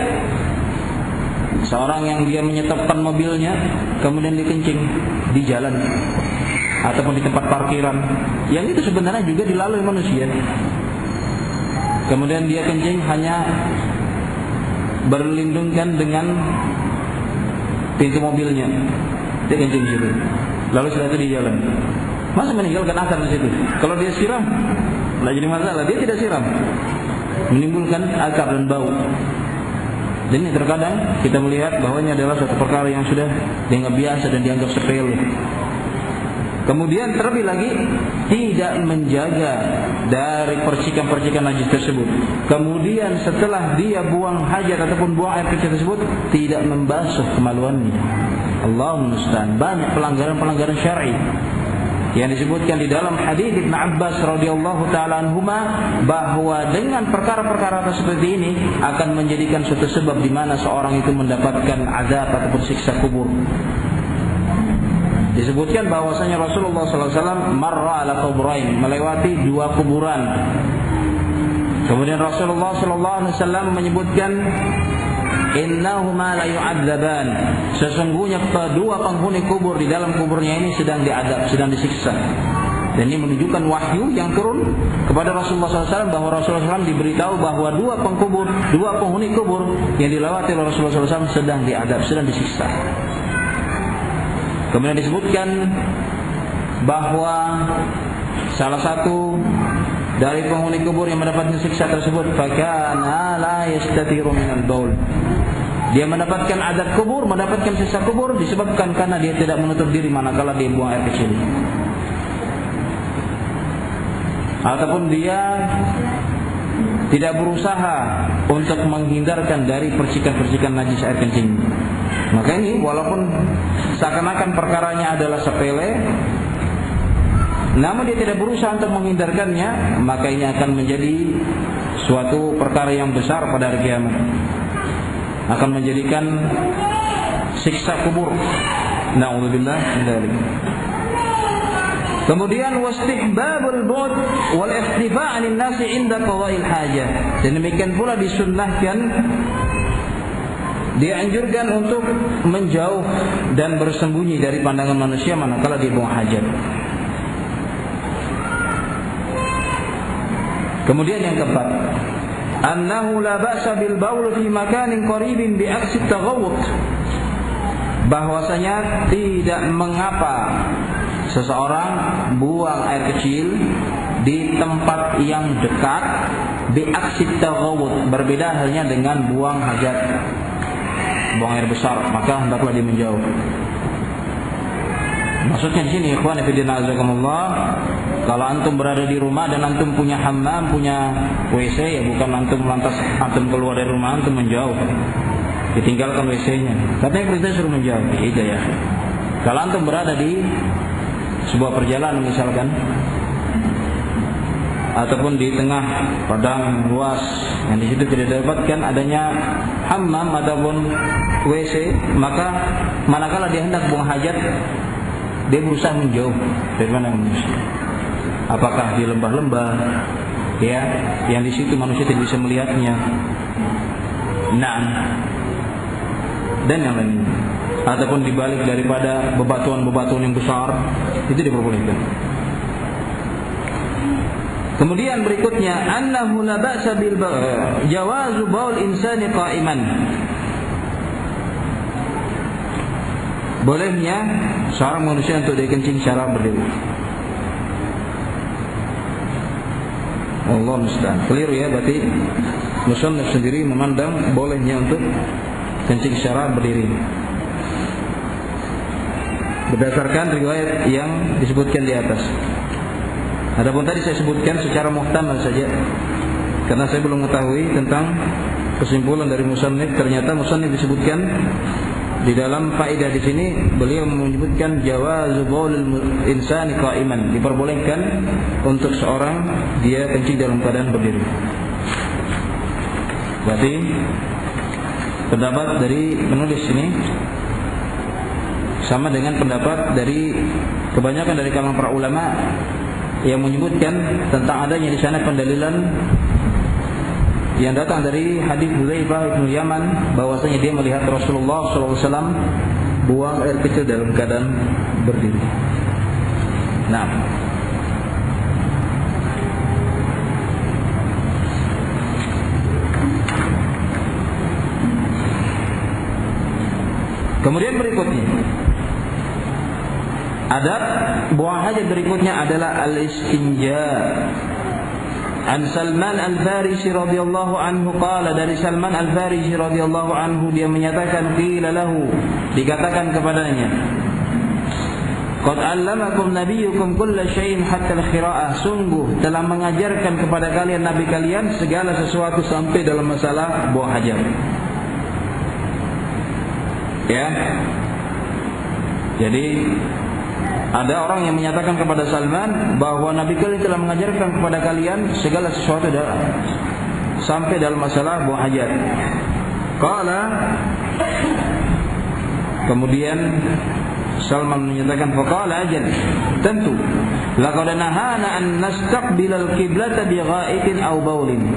Seorang yang dia menyetopkan mobilnya kemudian dikencing di jalan ataupun di tempat parkiran, yang itu sebenarnya juga dilalui manusia. Kemudian dia kencing hanya berlindungkan dengan pintu mobilnya, dia kencing di situ. Lalu setelah itu di jalan, masa meninggalkan akar di situ? Kalau dia siram, nggak jadi masalah. Dia tidak siram, menimbulkan akar dan bau. Dan ini terkadang kita melihat bahwa ini adalah suatu perkara yang sudah dianggap biasa dan dianggap sepele. Kemudian terlebih lagi tidak menjaga dari percikan-percikan najis tersebut. Kemudian setelah dia buang hajat ataupun buang air kecil tersebut tidak membasuh kemaluannya. Allahumma musta'an. Banyak pelanggaran-pelanggaran syar'i yang disebutkan di dalam hadis Ibnu Abbas radhiyallahu taala anhuma, bahwa dengan perkara-perkara seperti ini akan menjadikan suatu sebab di mana seorang itu mendapatkan azab ataupun siksa kubur. Disebutkan bahwasanya Rasulullah SAW marra ala kuburain, melewati dua kuburan. Kemudian Rasulullah SAW menyebutkan innahuma la yu'adzaban, sesungguhnya kedua penghuni kubur di dalam kuburnya ini sedang diadab, sedang disiksa. Dan ini menunjukkan wahyu yang turun kepada Rasulullah SAW, bahwa Rasulullah SAW diberitahu bahwa dua penghuni kubur yang dilewati oleh Rasulullah SAW sedang diadab, sedang disiksa. Kemudian disebutkan bahwa salah satu dari penghuni kubur yang mendapatkan siksa tersebut, fakana la yastatiru minal baul, dia mendapatkan azab kubur, mendapatkan siksa kubur disebabkan karena dia tidak menutup diri manakala dia buang air kecil, ataupun dia tidak berusaha untuk menghindarkan dari percikan-percikan najis air kencing. Maka ini walaupun seakan-akan perkaranya adalah sepele, namun dia tidak berusaha untuk menghindarkannya, maka ini akan menjadi suatu perkara yang besar pada hari kiamat, akan menjadikan siksa kubur. Na'udzubillah min dzalik. Kemudian wastihbabul bu'd wal ikhtifa' 'anil nasi 'inda qada'il hajah. Dan demikian pula disunnahkan, dianjurkan untuk menjauh dan bersembunyi dari pandangan manusia manakala dia buang hajat. Kemudian yang keempat, annahu la ba'sa bil baul fi makanin qaribin bi aksi taghawwut, bahwasanya tidak mengapa seseorang buang air kecil di tempat yang dekat bi aksi taghawwut, berbeda halnya dengan buang hajat, buang air besar, maka hendaklah dia menjauh. Maksudnya di sini, ikhwan fillah azakumullah, kalau antum berada di rumah dan antum punya hammam, punya WC, ya bukan antum lantas antum keluar dari rumah antum menjauh, ditinggalkan WC-nya. Katanya perintah suruh menjauh. Tidak ya. Kalau antum berada di sebuah perjalanan misalkan, ataupun di tengah padang luas yang di situ tidak dapatkan adanya hammam ataupun WC, maka manakala dia hendak buang hajat, dia berusaha menjauh dari mana manusia. Apakah di lembah-lembah, ya, yang di situ manusia tidak bisa melihatnya, dan yang lainnya, ataupun dibalik daripada bebatuan-bebatuan yang besar, itu diperbolehkan. Kemudian berikutnya, annahu la ba'sa bil jawazu baul insani qa'iman, bolehnya seorang manusia untuk dia kencing secara berdiri. Allah musta'an. Keliru ya, berarti musannif sendiri memandang bolehnya untuk kencing secara berdiri. Berdasarkan riwayat yang disebutkan di atas. Adapun tadi saya sebutkan secara muhtamal saja, karena saya belum mengetahui tentang kesimpulan dari musannif. Ternyata musannif disebutkan di dalam faedah di sini, beliau menyebutkan jawazu baulil insani qa'iman, diperbolehkan untuk seorang dia kencing dalam keadaan berdiri. Berarti pendapat dari penulis ini sama dengan pendapat dari kebanyakan dari kalangan para ulama yang menyebutkan tentang adanya di sana pendalilan yang datang dari hadis Hudzaifah bin Yaman, bahwasanya dia melihat Rasulullah SAW buang air kecil dalam keadaan berdiri. Nah, kemudian berikutnya, adab buang hajat berikutnya adalah al-istinja. An Salman Al-Farisi radhiyallahu anhu qala, dari Salman Al-Farisi radhiyallahu anhu dia menyatakan, qila lahu, dikatakan kepadanya, qad allamakum nabiyyukum kulla syai'in hatta al-qira'ah, sungguh telah mengajarkan kepada kalian nabi kalian segala sesuatu sampai dalam masalah buang hajat. Ya. Jadi ada orang yang menyatakan kepada Salman bahwa Nabi kalian telah mengajarkan kepada kalian segala sesuatu sampai dalam masalah buang hajat. Qala, kemudian Salman menyatakan, faqala ajal, tentu, laqad nahana an nastaqbilal qiblata bi gha'itin aw baulin,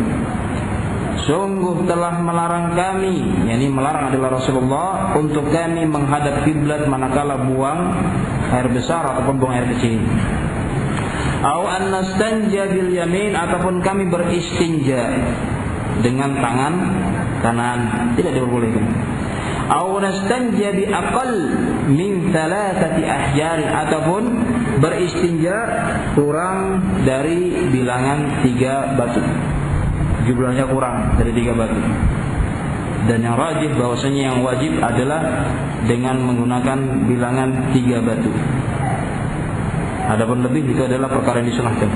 sungguh telah melarang kami, yakni melarang adalah Rasulullah, untuk kami menghadap kiblat manakala buang air besar ataupun buang air kecil. Au an nastanja bil yamin, ataupun kami beristinja dengan tangan kanan, tidak diperbolehkan. Au nastanja bi aqall min 3 ahjar, ataupun beristinja kurang dari bilangan 3 batu. Jumlahnya kurang dari 3 batu. Dan yang rajih bahwasanya yang wajib adalah dengan menggunakan bilangan 3 batu. Adapun lebih itu adalah perkara yang disunahkan.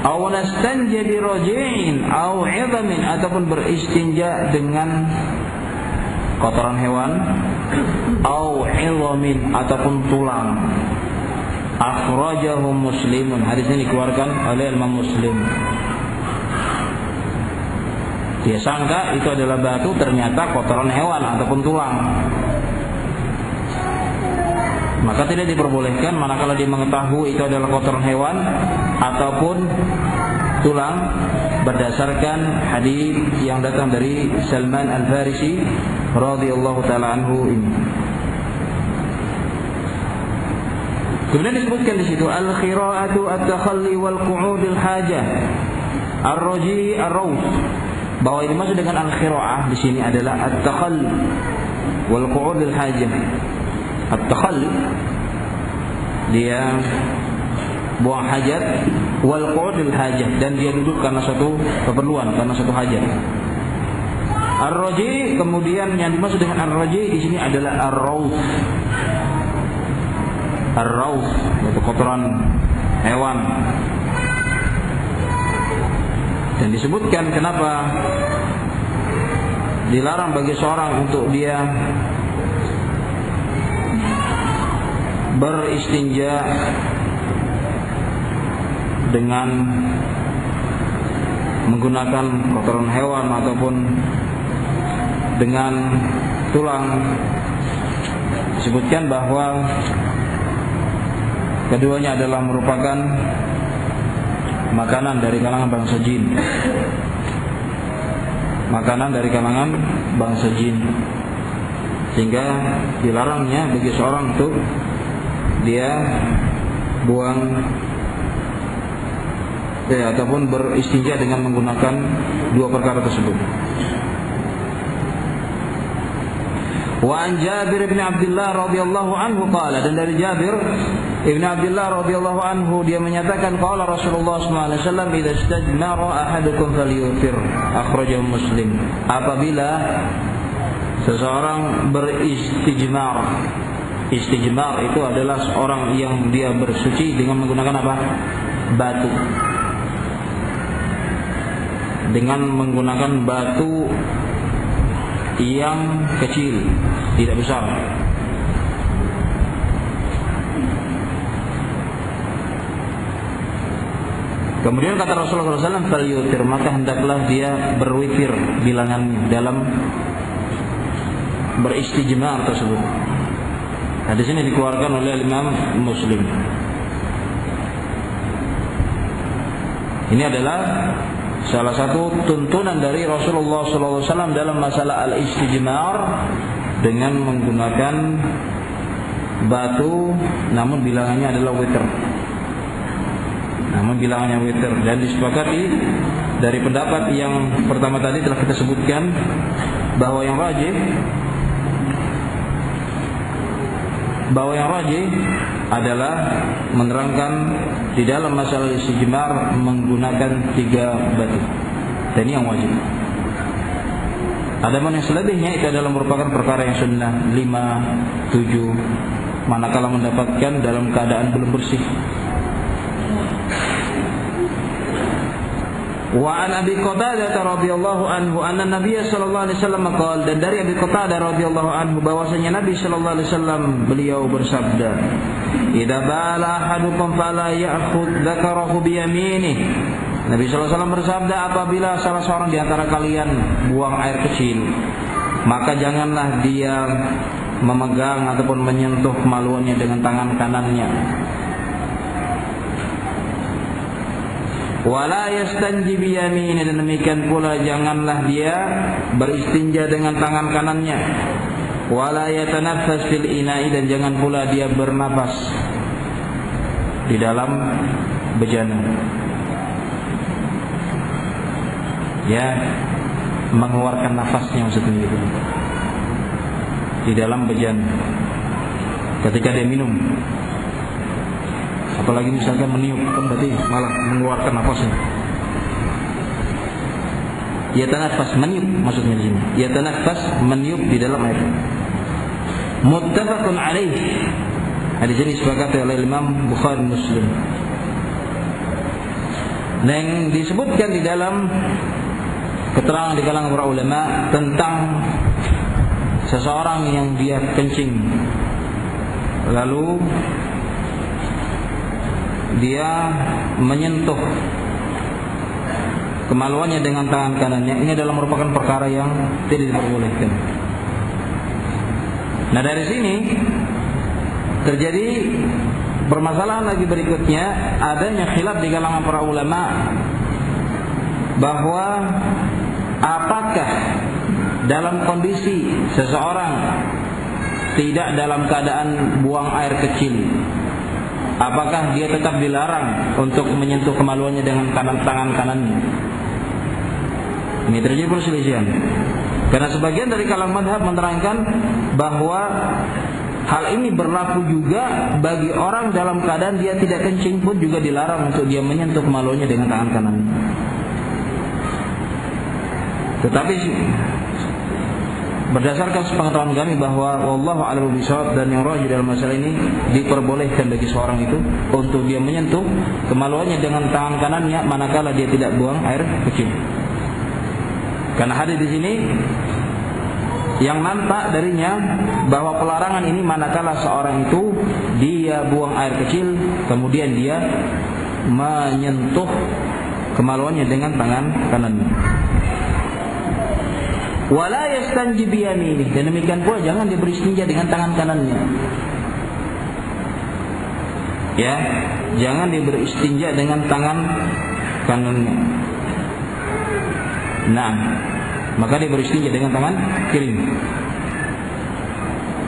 Aw nastanja bi raji'in aw 'idhamin, ataupun beristinja dengan kotoran hewan, aw 'idhamin, ataupun tulang. Akhrajahu Muslimun, hadis ini dikeluarkan oleh Imam Muslim. Dia sangka itu adalah batu, ternyata kotoran hewan ataupun tulang. Maka tidak diperbolehkan manakala dia mengetahui itu adalah kotoran hewan ataupun tulang, berdasarkan hadis yang datang dari Salman Al-Farisi radhiyallahu taala anhu ini. Kemudian disebutkan di situ al-khira'atu at-takhalli wal qu'udul hajah, ar-raji ar-raus, bahwa ini maksud dengan al-khira'ah di sini adalah at-takhalli wal qu'udul hajah. At-takhalli dia buang hajat, wal qu'udul hajah, dan dia duduk karena suatu keperluan, karena suatu hajat. Ar-raji, kemudian yang dimaksud dengan ar-raji di sini adalah ar-raus. Ar-raus yaitu kotoran hewan. Dan disebutkan kenapa dilarang bagi seorang untuk dia beristinja dengan menggunakan kotoran hewan ataupun dengan tulang. Disebutkan bahwa keduanya adalah merupakan makanan dari kalangan bangsa jin. Makanan dari kalangan bangsa jin. Sehingga dilarangnya bagi seorang untuk dia buang ataupun beristinja dengan menggunakan dua perkara tersebut. Wa an Jabir bin Abdullah radhiyallahu anhu qala, dan dari Jabir Ibn Abdullah radhiyallahu anhu dia menyatakan qala Rasulullah sallallahu alaihi wasallam idza istajmara ahadukum falyutir, akhrajahu Muslim. Apabila seseorang beristijmar. Istijmar itu adalah seorang yang dia bersuci dengan menggunakan apa? Batu. Dengan menggunakan batu yang kecil, tidak besar. Kemudian kata Rasulullah SAW, falyutir, maka hendaklah dia berwitir bilangannya dalam beristijmar tersebut. Hadis ini dikeluarkan oleh Imam Muslim. Ini adalah salah satu tuntunan dari Rasulullah SAW dalam masalah al-istijmar dengan menggunakan batu, namun bilangannya adalah witir. Namun bilangannya witir, dan disepakati dari pendapat yang pertama tadi telah kita sebutkan bahwa yang rajih adalah menerangkan di dalam masalah istijmar menggunakan 3 batu. Dan ini yang wajib. Adapun yang selebihnya itu adalah merupakan perkara yang sunnah, 5, 7, manakala mendapatkan dalam keadaan belum bersih. Wa an Abi Qatadah radhiyallahu anhu anna Nabiy sallallahu alaihi wasallam qala, dan dari Abi Qatadah radhiyallahu anhu bahwasanya Nabi sallallahu alaihi wasallam beliau bersabda, idza bala ahadukum fala ya'khudh dzakarahu bi yaminih. Nabi sallallahu alaihi wasallam bersabda, apabila salah seorang di antara kalian buang air kecil, maka janganlah dia memegang ataupun menyentuh kemaluannya dengan tangan kanannya. Wala yastanji biyamini, dan demikian pula janganlah dia beristinja dengan tangan kanannya. Wala yatanaffas fil ina'i, dan jangan pula dia bernapas di dalam bejana. Ya, mengeluarkan nafasnya maksudnya itu di dalam bejana ketika dia minum. Apalagi misalkan meniup, kan berarti malah mengeluarkan nafasnya. Yatanafas, meniup maksudnya di sini. Yatanafas, meniup di dalam air. Muttafaqun alaih. Hadis ini disepakati oleh Imam Bukhari Muslim. Dan disebutkan di dalam keterangan di kalangan para ulama tentang seseorang yang dia kencing, lalu dia menyentuh kemaluannya dengan tangan kanannya. Ini adalah merupakan perkara yang tidak diperbolehkan. Nah, dari sini terjadi permasalahan lagi berikutnya, adanya khilaf di kalangan para ulama bahwa apakah dalam kondisi seseorang tidak dalam keadaan buang air kecil, apakah dia tetap dilarang untuk menyentuh kemaluannya dengan tangan kanannya? Ini terjadi perselisihan. Karena sebagian dari kalangan madhab menerangkan bahwa hal ini berlaku juga bagi orang dalam keadaan dia tidak kencing pun juga dilarang untuk dia menyentuh kemaluannya dengan tangan kanannya. Tetapi berdasarkan sepengetahuan kami bahwa wallahu a'lam bishawab, dan yang rajih dalam masalah ini diperbolehkan bagi seorang itu untuk dia menyentuh kemaluannya dengan tangan kanannya manakala dia tidak buang air kecil. Karena hadis di sini yang nampak darinya bahwa pelarangan ini manakala seorang itu dia buang air kecil kemudian dia menyentuh kemaluannya dengan tangan kanannya. Wala yastanji biyaminih, dan demikian pula jangan dia beristinja dengan tangan kanannya. Ya, jangan dia beristinja dengan tangan kanannya. Nah, maka dia beristinja dengan tangan kiri.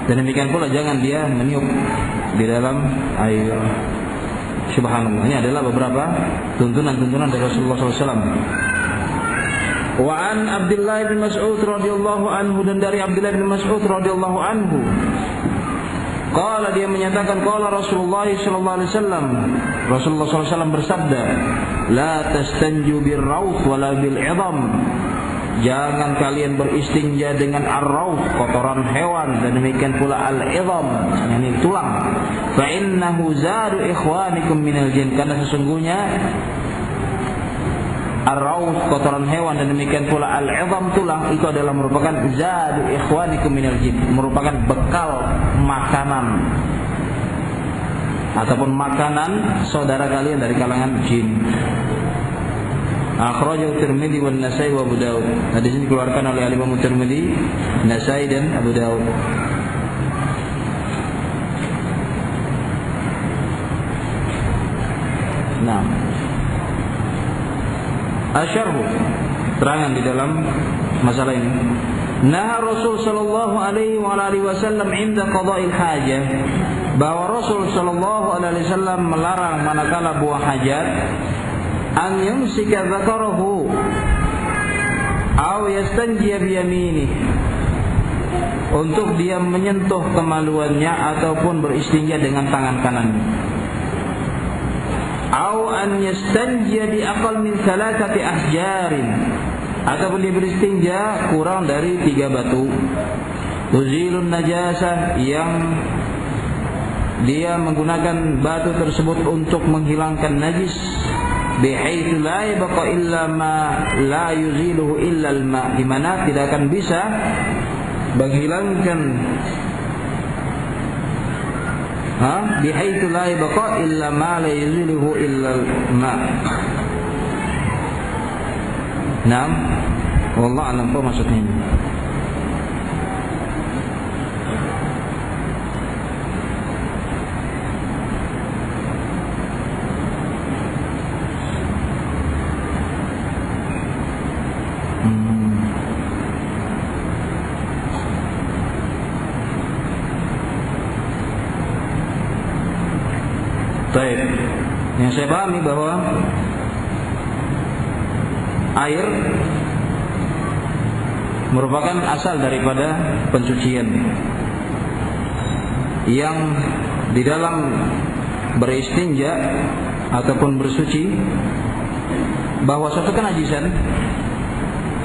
Dan demikian pula jangan dia meniup di dalam air. Subhanallah. Ini adalah beberapa tuntunan-tuntunan dari Rasulullah SAW. Wa an Abdullah bin Mas'ud radhiyallahu anhu, dan dari Abdullah bin Mas'ud radhiyallahu anhu, qala, dia menyatakan qala Rasulullah sallallahu alaihi wasallam, Rasulullah sallallahu alaihi wasallam bersabda, la tastanju birraut wala bil 'idham, Jangan kalian beristinja dengan ar-rauf, kotoran hewan, dan demikian pula al-idham, yakni tulang. Fa innahu zadu ikhwanikum minal jin, karena sesungguhnya ar-rauf, kotoran hewan, dan demikian pula al-idham, tulang, itu adalah merupakan zadu ikhwanikum minal jin, merupakan bekal makanan ataupun makanan saudara kalian dari kalangan jin. Akhrajahu Tirmidzi wan Nasa'i wa Abu Daud. Hadis ini dikeluarkan oleh Imam Tirmidzi, Nasa'i dan Abu Daud. Nah, asyarhu, terangan di dalam masalah ini. Nah, Rasul sallallahu alaihi wa alihi wasallam inda qada'il hajah, bahwa Rasul sallallahu alaihi wasallam melarang manakala buang hajat an yumsika dzakarahu aw yastanjiya biyamini, untuk dia menyentuh kemaluannya ataupun beristinja dengan tangan kanannya, aw an yastanjiya bi aqall min thalathati ahjarin, ataupun dia beristinja kurang dari 3 batu, tuzilun najasah, yang dia menggunakan batu tersebut untuk menghilangkan najis, bihaitsu la yabqa illa ma la yuziluhu illa al-ma, di mana tidak akan bisa menghilangkan bihaitsu la yabqa illa ma la yuziluhu illa al-ma. Naam, wallahu a'lam apa maksudnya ini. Baik, yang saya pahami bahwa air merupakan asal daripada pencucian, yang di dalam beristinja ataupun bersuci, bahwa suatu kenajisan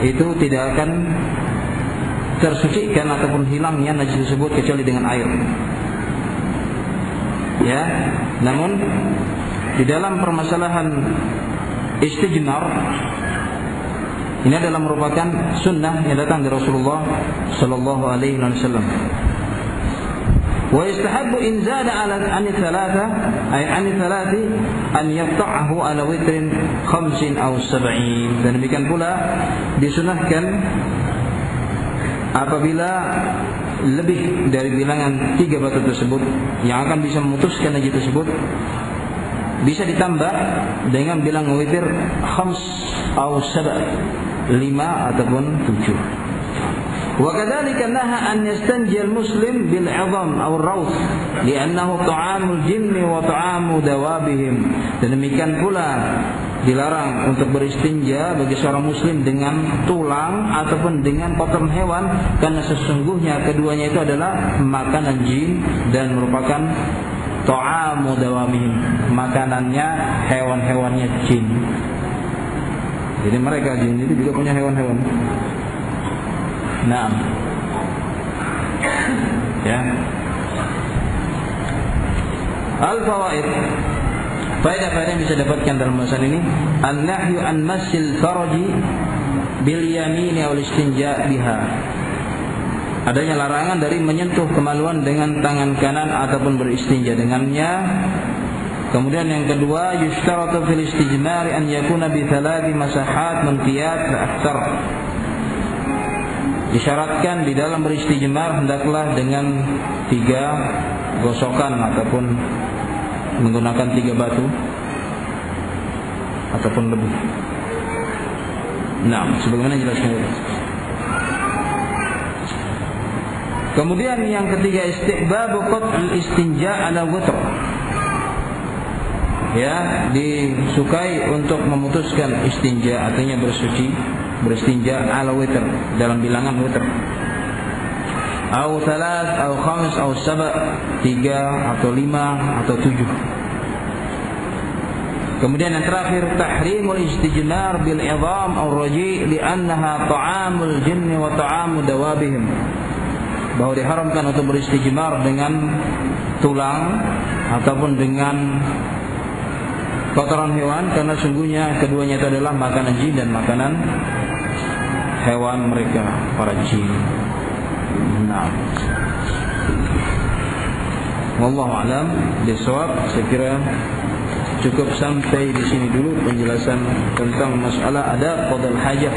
itu tidak akan tersucikan ataupun hilangnya najis tersebut kecuali dengan air. Ya, namun di dalam permasalahan istijmar ini adalah merupakan sunnah yang datang dari Rasulullah sallallahu alaihi wasallam. Wa yastahabbu in zada ala an thalatha ay an thalathi an yaqta'ahu ala witrin 50 aw 70. Dan demikian pula disunahkan apabila lebih dari bilangan 3 batu tersebut yang akan bisa memutuskan najis tersebut, bisa ditambah dengan bilang witir 5 atau 7, 5 ataupun 7. Wa kadzalika naha an yastanji al-muslim bil 'idham aw ar-raws li'annahu ta'amul jinni wa ta'amu dawabihim. Dan demikian pula dilarang untuk beristinja bagi seorang muslim dengan tulang ataupun dengan kotoran hewan, karena sesungguhnya keduanya itu adalah makanan jin dan merupakan ta'amu dawamihim, makanannya hewan-hewannya jin. Jadi mereka jin itu juga punya hewan-hewan. Nah, ya. Al-fawaid, faedah-faedah yang bisa dapatkan dalam bahasan ini. An-nahyu an massil faraji bil yamini wal istinja biha. Adanya larangan dari menyentuh kemaluan dengan tangan kanan ataupun beristinja dengannya. Kemudian yang kedua, yushtaratu fil istijmar an yakuna bi thalathi masahat muntiyat la aktsar. Disyaratkan di dalam beristijmar hendaklah dengan 3 gosokan ataupun menggunakan 3 batu ataupun lebih. Nah, sebagaimana jelaskan. Kemudian yang ketiga, istihbabu qat'il istinja ala witr. Ya, disukai untuk memutuskan istinja, artinya beristinja ala witr, dalam bilangan witr. Au 3 au 5 au 7, 3 atau 5 atau 7. Kemudian yang terakhir, tahrimul istijmar bil idham aw raji' li'annaha ta'amul jinni wa ta'amu dawabihim. Bahwa diharamkan untuk beristijmar dengan tulang ataupun dengan kotoran hewan, karena sungguhnya keduanya itu adalah makanan jin dan makanan hewan mereka, para jin. Nah, wallahu alam bisawab. Saya kira cukup sampai di sini dulu penjelasan tentang masalah adab qadal hajah.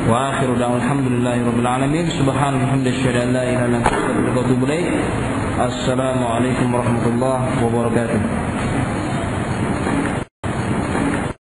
Wa akhiru da'wana alhamdulillahirabbil alamin. Subhanallah wa la ilaha illa anta astaghfiruka wa atubu ilaik. Assalamu alaikum warahmatullahi wabarakatuh.